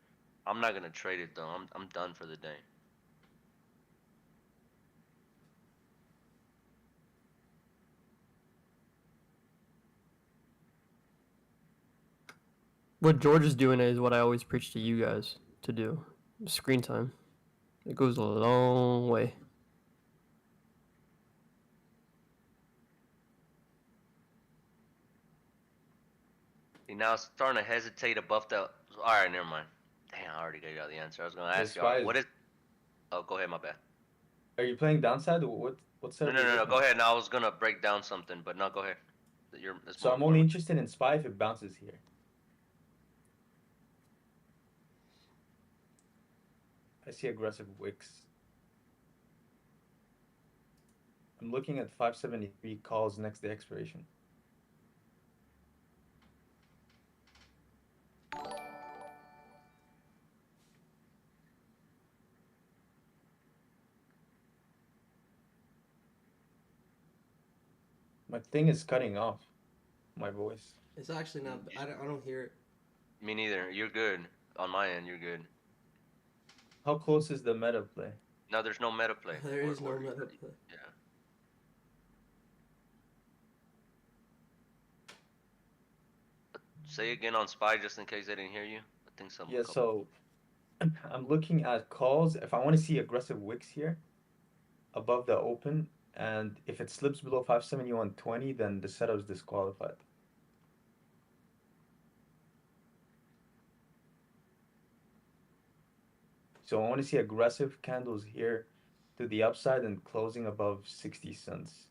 I'm not gonna trade it though. I'm done for the day. What George is doing is what I always preach to you guys to do. Screen time. It goes a long way. See, now it's starting to hesitate above the. All right, never mind. Damn, I already gave y'all the answer. I was gonna The ask y'all SPY is. what is. Oh, go ahead. My bad. Are you playing downside? What No, setup no, are you no, no. looking Go at? ahead. Now I was gonna break down something, but no, go ahead. It's So more I'm only informative. interested in SPY if it bounces here. I see aggressive wicks. I'm looking at 573 calls next to expiration. My thing is cutting off my voice. It's actually not. I don't hear it. Me neither. You're good. On my end, you're good. How close is the meta play? No, there's no meta play. There is no meta play. Yeah. Say again on Spy just in case I didn't hear you. I think some. Yeah, so I'm looking at calls. If I want to see aggressive wicks here above the open, and if it slips below 571.20, then the setup is disqualified. So I want to see aggressive candles here to the upside and closing above 60 cents.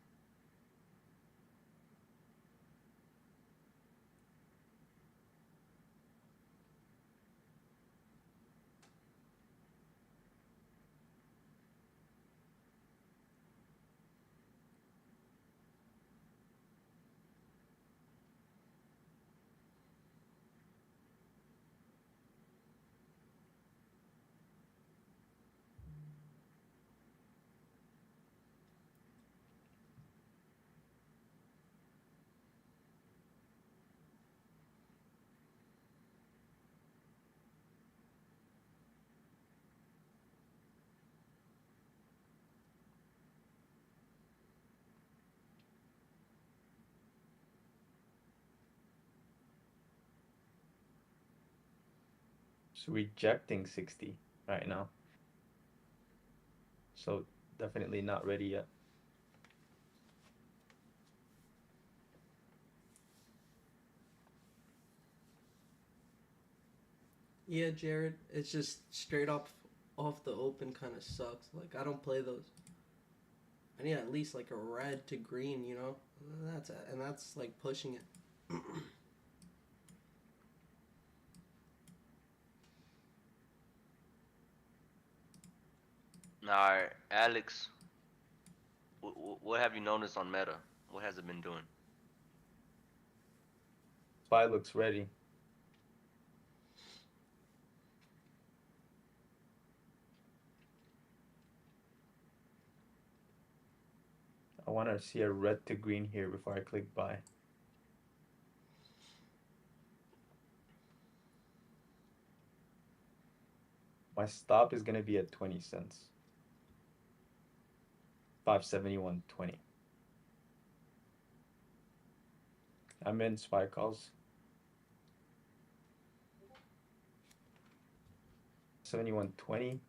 So rejecting 60 right now. So definitely not ready yet. Yeah, Jared. It's just straight up off the open kind of sucks. Like I don't play those. I need at least like a red to green, you know. That's like pushing it. Alright, Alex. What have you noticed on Meta? What has it been doing? SPY looks ready. I want to see a red to green here before I click buy. My stop is going to be at 20 cents. 571.20. I'm in SPY calls. 71.20.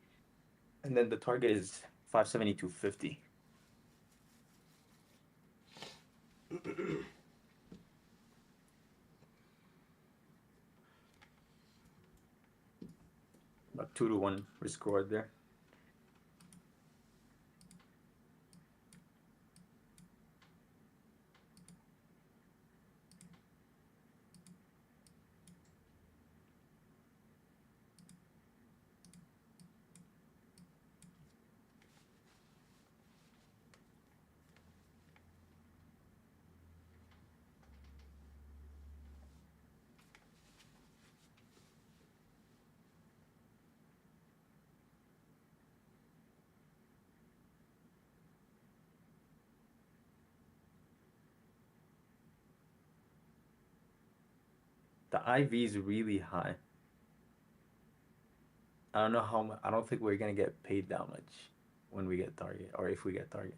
And then the target is 572.50. 2-to-1 risk reward there. The IV is really high. I don't know how much. I don't think we're gonna get paid that much when we get target, or if we get target.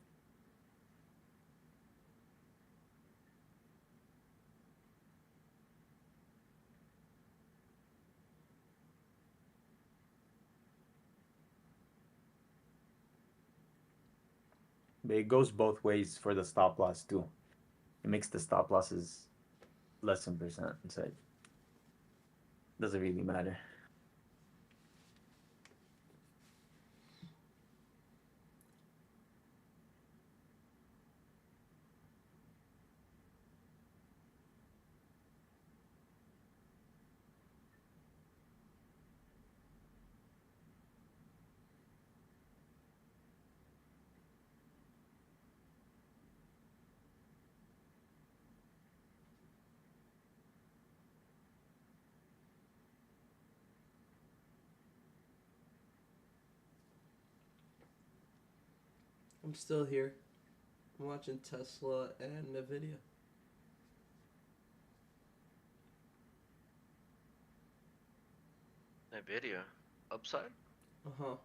But it goes both ways for the stop loss too. It makes the stop losses less than percent inside. Doesn't really matter. I'm still here. I'm watching Tesla and Nvidia. Nvidia upside. Uh huh.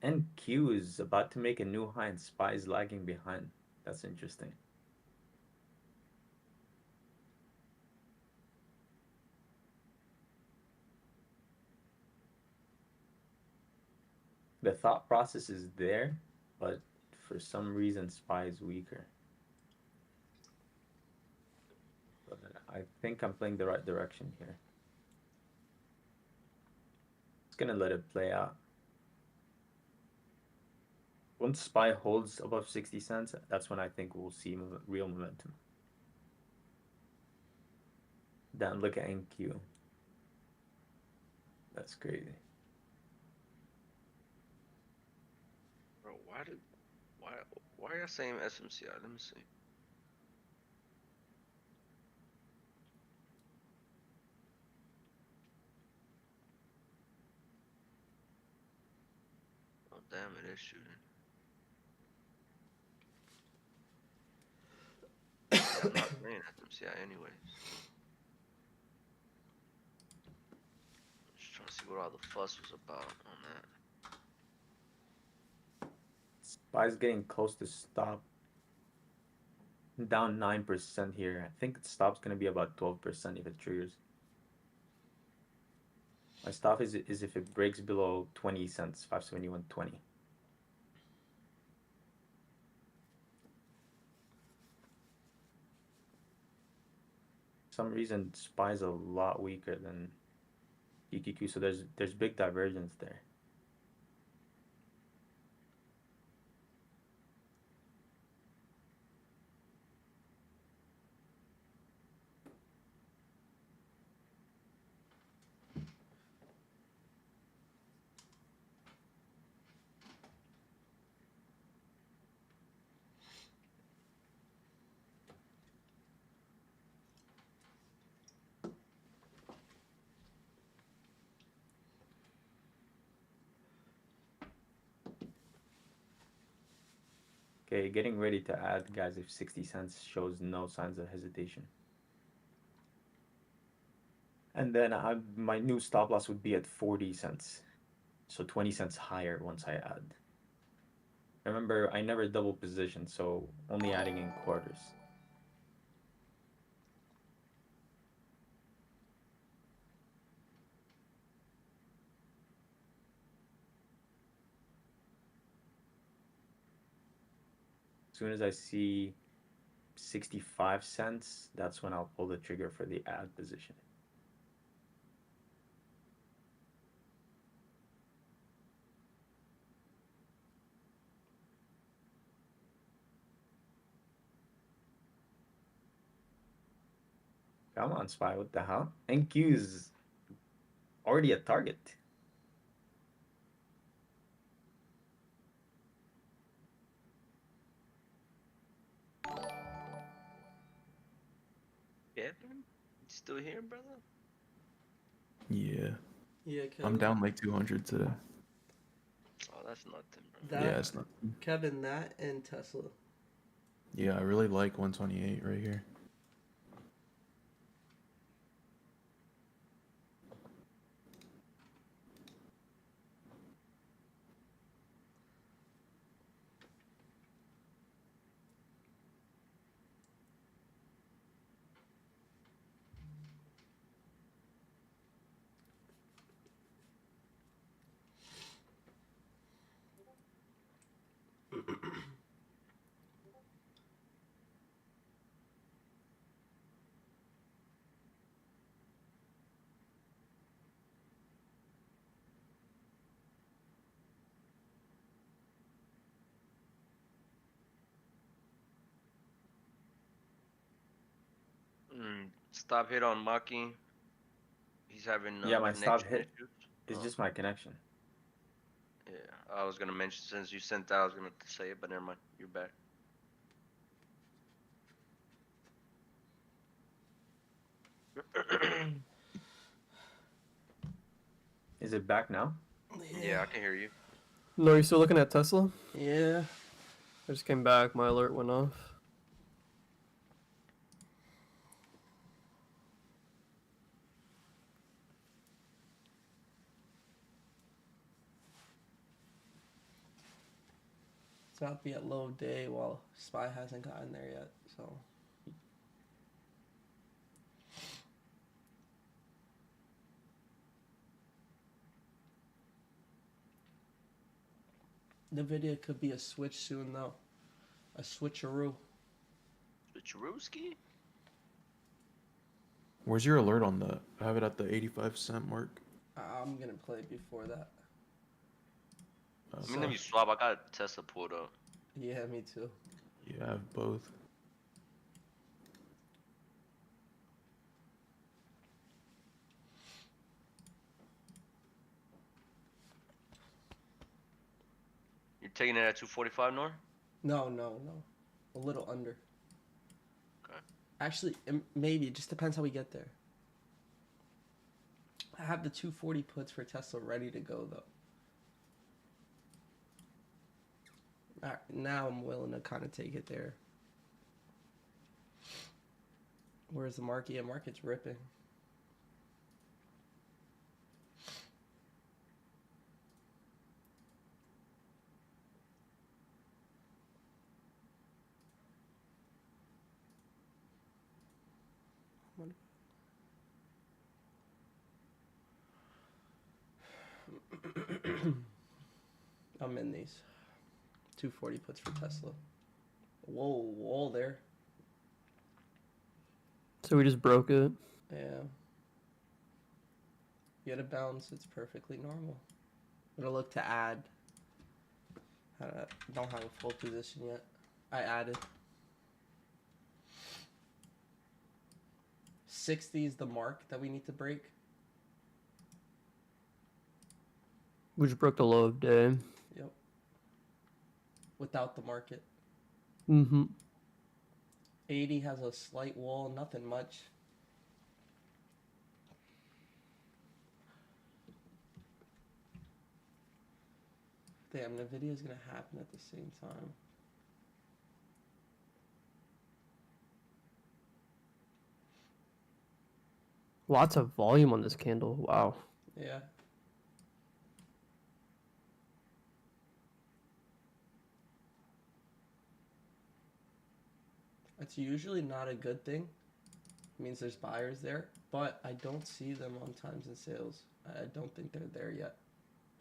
And Q is about to make a new high and SPY is lagging behind. That's interesting. The thought process is there, but for some reason SPY is weaker. But I think I'm playing the right direction here. Just gonna let it play out. Once SPY holds above 60 cents, that's when I think we'll see real momentum. Then look at NQ. That's crazy. Bro, why are you saying SMCI? Let me see. Oh damn, it is shooting. I'm not playing SMCI anyways. Just trying to see what all the fuss was about on that. SPY's getting close to stop. Down 9% here. I think the stop's gonna be about 12% if it triggers. My stop is if it breaks below 20 cents, 571.20. Some reason SPY is a lot weaker than EQQ, so there's big divergence there. Okay, getting ready to add, guys, if 60 cents shows no signs of hesitation. And then my new stop loss would be at 40 cents. So 20 cents higher once I add. Remember, I never double position, so only adding in quarters. As soon as I see 65 cents, that's when I'll pull the trigger for the add position. Come on, Spy, what the hell? NQ is already a target. Kevin, you still here, brother? Yeah, Yeah, I'm Kevin. down like 200 today. Oh, that's nothing, bro. That, Yeah, it's not. Kevin, that and Tesla. Yeah, I really like 128 right here. Stop hit on Maki. He's having Yeah, my stop connection hit issues. is Oh, just my connection. yeah. I was gonna mention since you sent that, I was gonna say it, but never mind. You're back. Is it back now? Yeah, I can hear you. No, you still looking at Tesla? Yeah. I just came back. My alert went off. It's about to be at low day while Spy hasn't gotten there yet, so. The video could be a switch soon, though. A switcheroo. Switcherooski? Where's your alert on that? I have it at the 85 cent mark. I'm gonna play before that. I So- mean, let me swap. I got Tesla pulled up. Yeah, me too. Yeah, I have both. You're taking it at 245, Nor? No. A little under. Okay. Actually, maybe. It just depends how we get there. I have the 240 puts for Tesla ready to go, though. Now I'm willing to kind of take it there. Where's the market? Yeah, market's ripping. I'm in these. 240 puts for Tesla. Whoa, wall there. So we just broke it. Yeah. You had a bounce, it's perfectly normal. I'm gonna look to add. Don't have a full position yet. I added. 60 is the mark that we need to break. We just broke the low of day. Yep. Without the market. Mm-hmm. 80 has a slight wall, nothing much. Damn, the video's gonna happen at the same time. Lots of volume on this candle. Wow. Yeah. It's usually not a good thing. It means there's buyers there, but I don't see them on times and sales. I don't think they're there yet.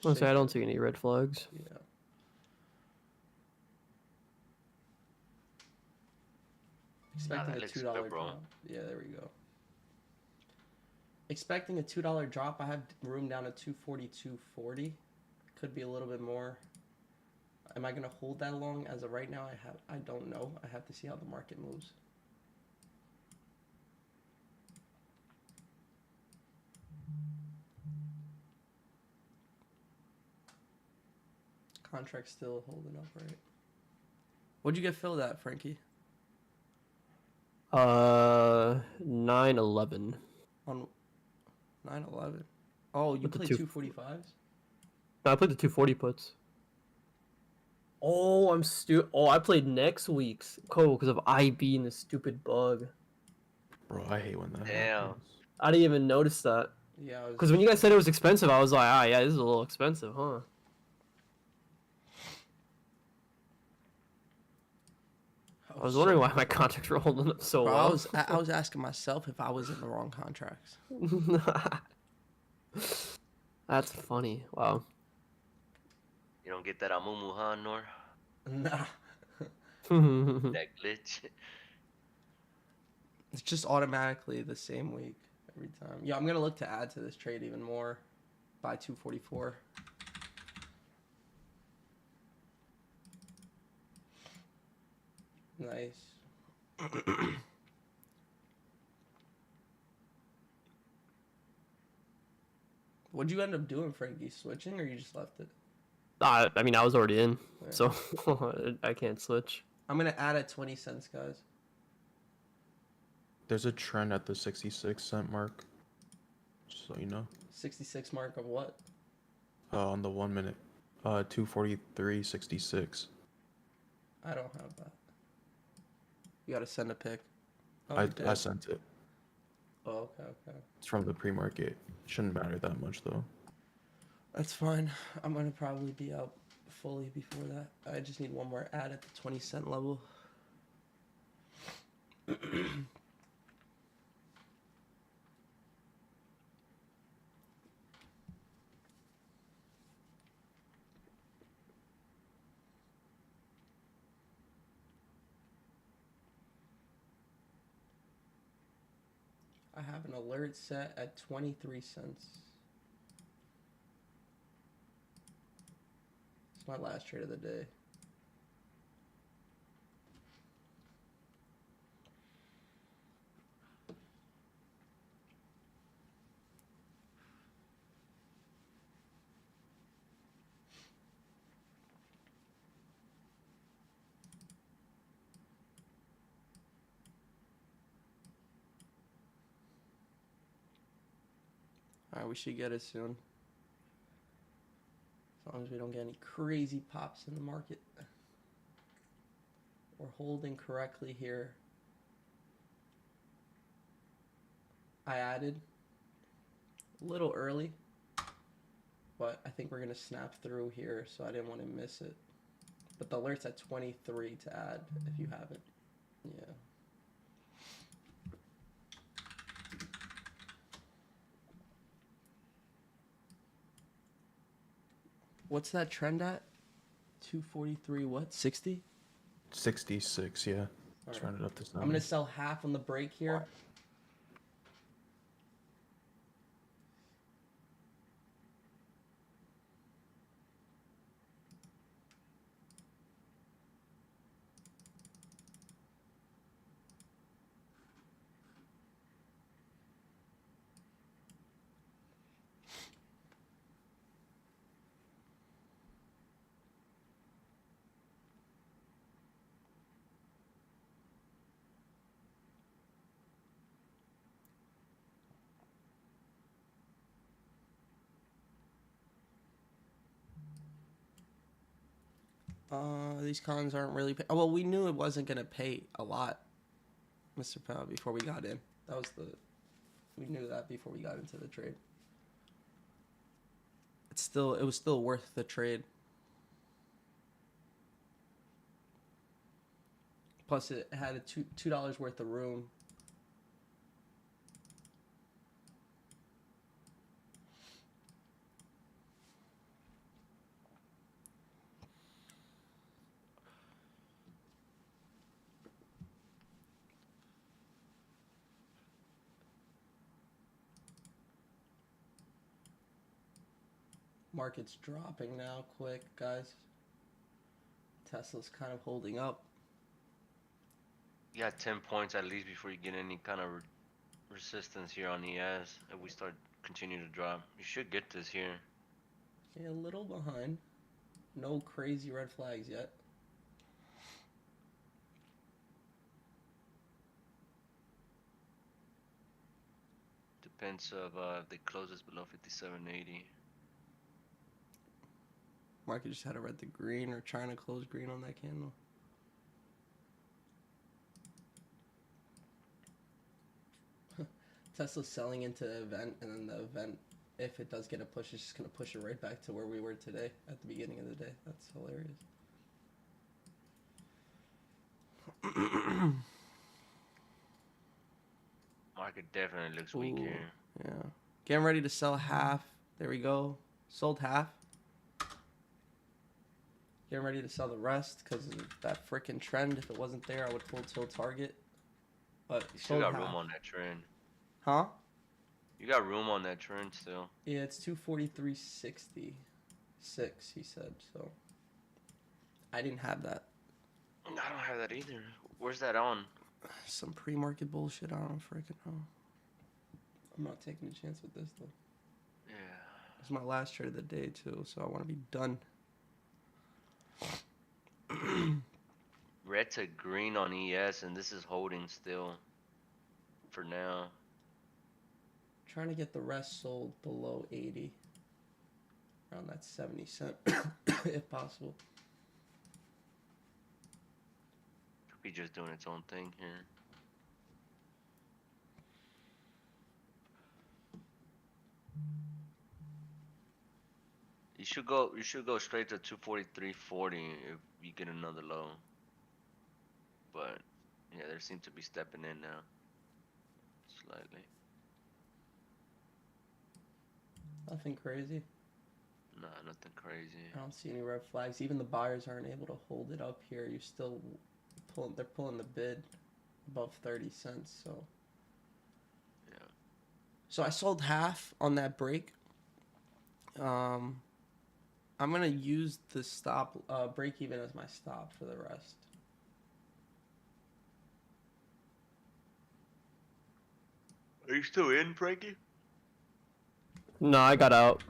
Honestly, I Shape don't it. see any red flags. Yeah. Expecting that a looks $2 good, bro. drop. Yeah, there we go. Expecting a $2 drop. I have room down at 242.40. Could be a little bit more. Am I gonna hold that long? As of right now, I don't know. I have to see how the market moves. Contract still holding up, right? What'd you get filled at, Frankie? 911. On 9/11. Oh, you With the played two- 245s? No, I played the 240 puts. Oh, I played next week's code because of IB and this stupid bug. Bro, I hate when that Damn. happens. I didn't even notice that. Yeah, I was. Because when you guys said it was expensive, I was like, ah, yeah, this is a little expensive, huh? I was wondering why my contracts were holding up so Bro, well. I was asking myself if I was in the wrong contracts. That's funny. Wow. You don't get that Amumu, huh, Nor? Nah, That glitch. it's just automatically the same week every time. Yeah, I'm gonna look to add to this trade even more. Buy 244. Nice. What'd you end up doing, Frankie? Switching or you just left it? I mean, I was already in, Yeah. so I can't switch. I'm gonna add at 20 cents, guys. There's a trend at the 66-cent mark. Just so you know. 66 mark of what? On the 1 minute. 243.66. I don't have that. You gotta send a pic. Oh, I you did. sent it. Oh, okay. It's from the pre-market. Shouldn't matter that much though. That's fine. I'm gonna probably be out fully before that. I just need one more ad at the 20-cent level. I have an alert set at 23 cents. It's my last trade of the day. Alright, we should get it soon. As long as we don't get any crazy pops in the market. We're holding correctly here. I added a little early, but I think we're going to snap through here, so I didn't want to miss it. But the alert's at 23 to add if you haven't. Yeah. What's that trend at? 243 what? 60? 66, yeah. Let's Alright. round it up to 7. I'm going to sell half on the break here. These cons aren't really pay- oh, well, we knew it wasn't going to pay a lot, Mr. Pound, before we got in. That was the We knew that before we got into the trade. It was still worth the trade. Plus, it had a $2 worth of room. Market's dropping now, quick, guys. Tesla's kind of holding up. You got 10 points at least before you get any kind of resistance here on ES. If we start continue to drop, you should get this here. Yeah, a little behind. No crazy red flags yet. Depends of if they close this below 57.80. Market just had to read the green or trying to close green on that candle. Tesla's selling into the event, and then the event, if it does get a push, it's just going to push it right back to where we were today at the beginning of the day. That's hilarious. Market definitely looks weak Ooh. here. Yeah. Getting ready to sell half. There we go. Sold half. Getting ready to sell the rest because of that freaking trend. If it wasn't there, I would pull till target. But You still sold got half. room on that trend. Huh? You got room on that trend still. Yeah, it's 243.66, he said. So I didn't have that. I don't have that either. Where's that on? Some pre-market bullshit. I don't freaking know. I'm not taking a chance with this though. Yeah. It's my last trade of the day too, so I want to be done. Red to green on ES, and this is holding still for now. Trying to get the rest sold below 80. Around that 70 cent, if possible. Could be just doing its own thing here. You should go straight to 243.40 if you get another low. But yeah, there seems to be stepping in now. Slightly. Nothing crazy. Nah, nothing crazy. I don't see any red flags. Even the buyers aren't able to hold it up here. You're still pulling. They're pulling the bid above 30 cents. So. Yeah. So I sold half on that break. I'm gonna use the stop break even as my stop for the rest. Are you still in, Frankie? No, I got out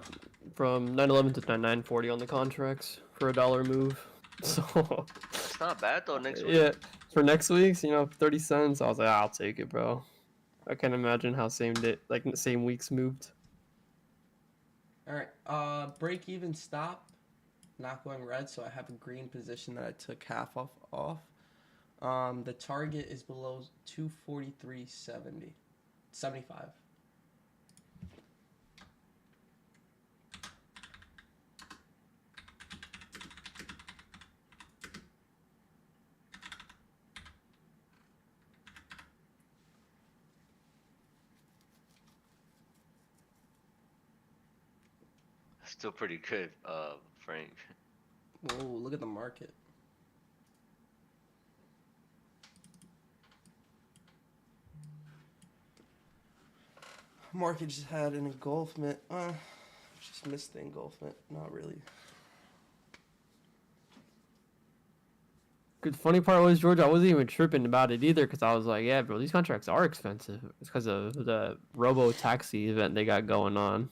from 911 to 9940 on the contracts for $1 move. So It's not bad though. Next week. yeah, for next week's, 30 cents. I was like, I'll take it, bro. I can't imagine how same weeks moved. All right. Break even stop. Not going red, so I have a green position that I took half off. The target is below 243.70. 75. Still pretty good, Frank. Whoa, look at the market. Market just had an engulfment. Just missed the engulfment. Not really. The funny part was, George, I wasn't even tripping about it either because I was like, yeah, bro, these contracts are expensive. It's because of the robo taxi event they got going on.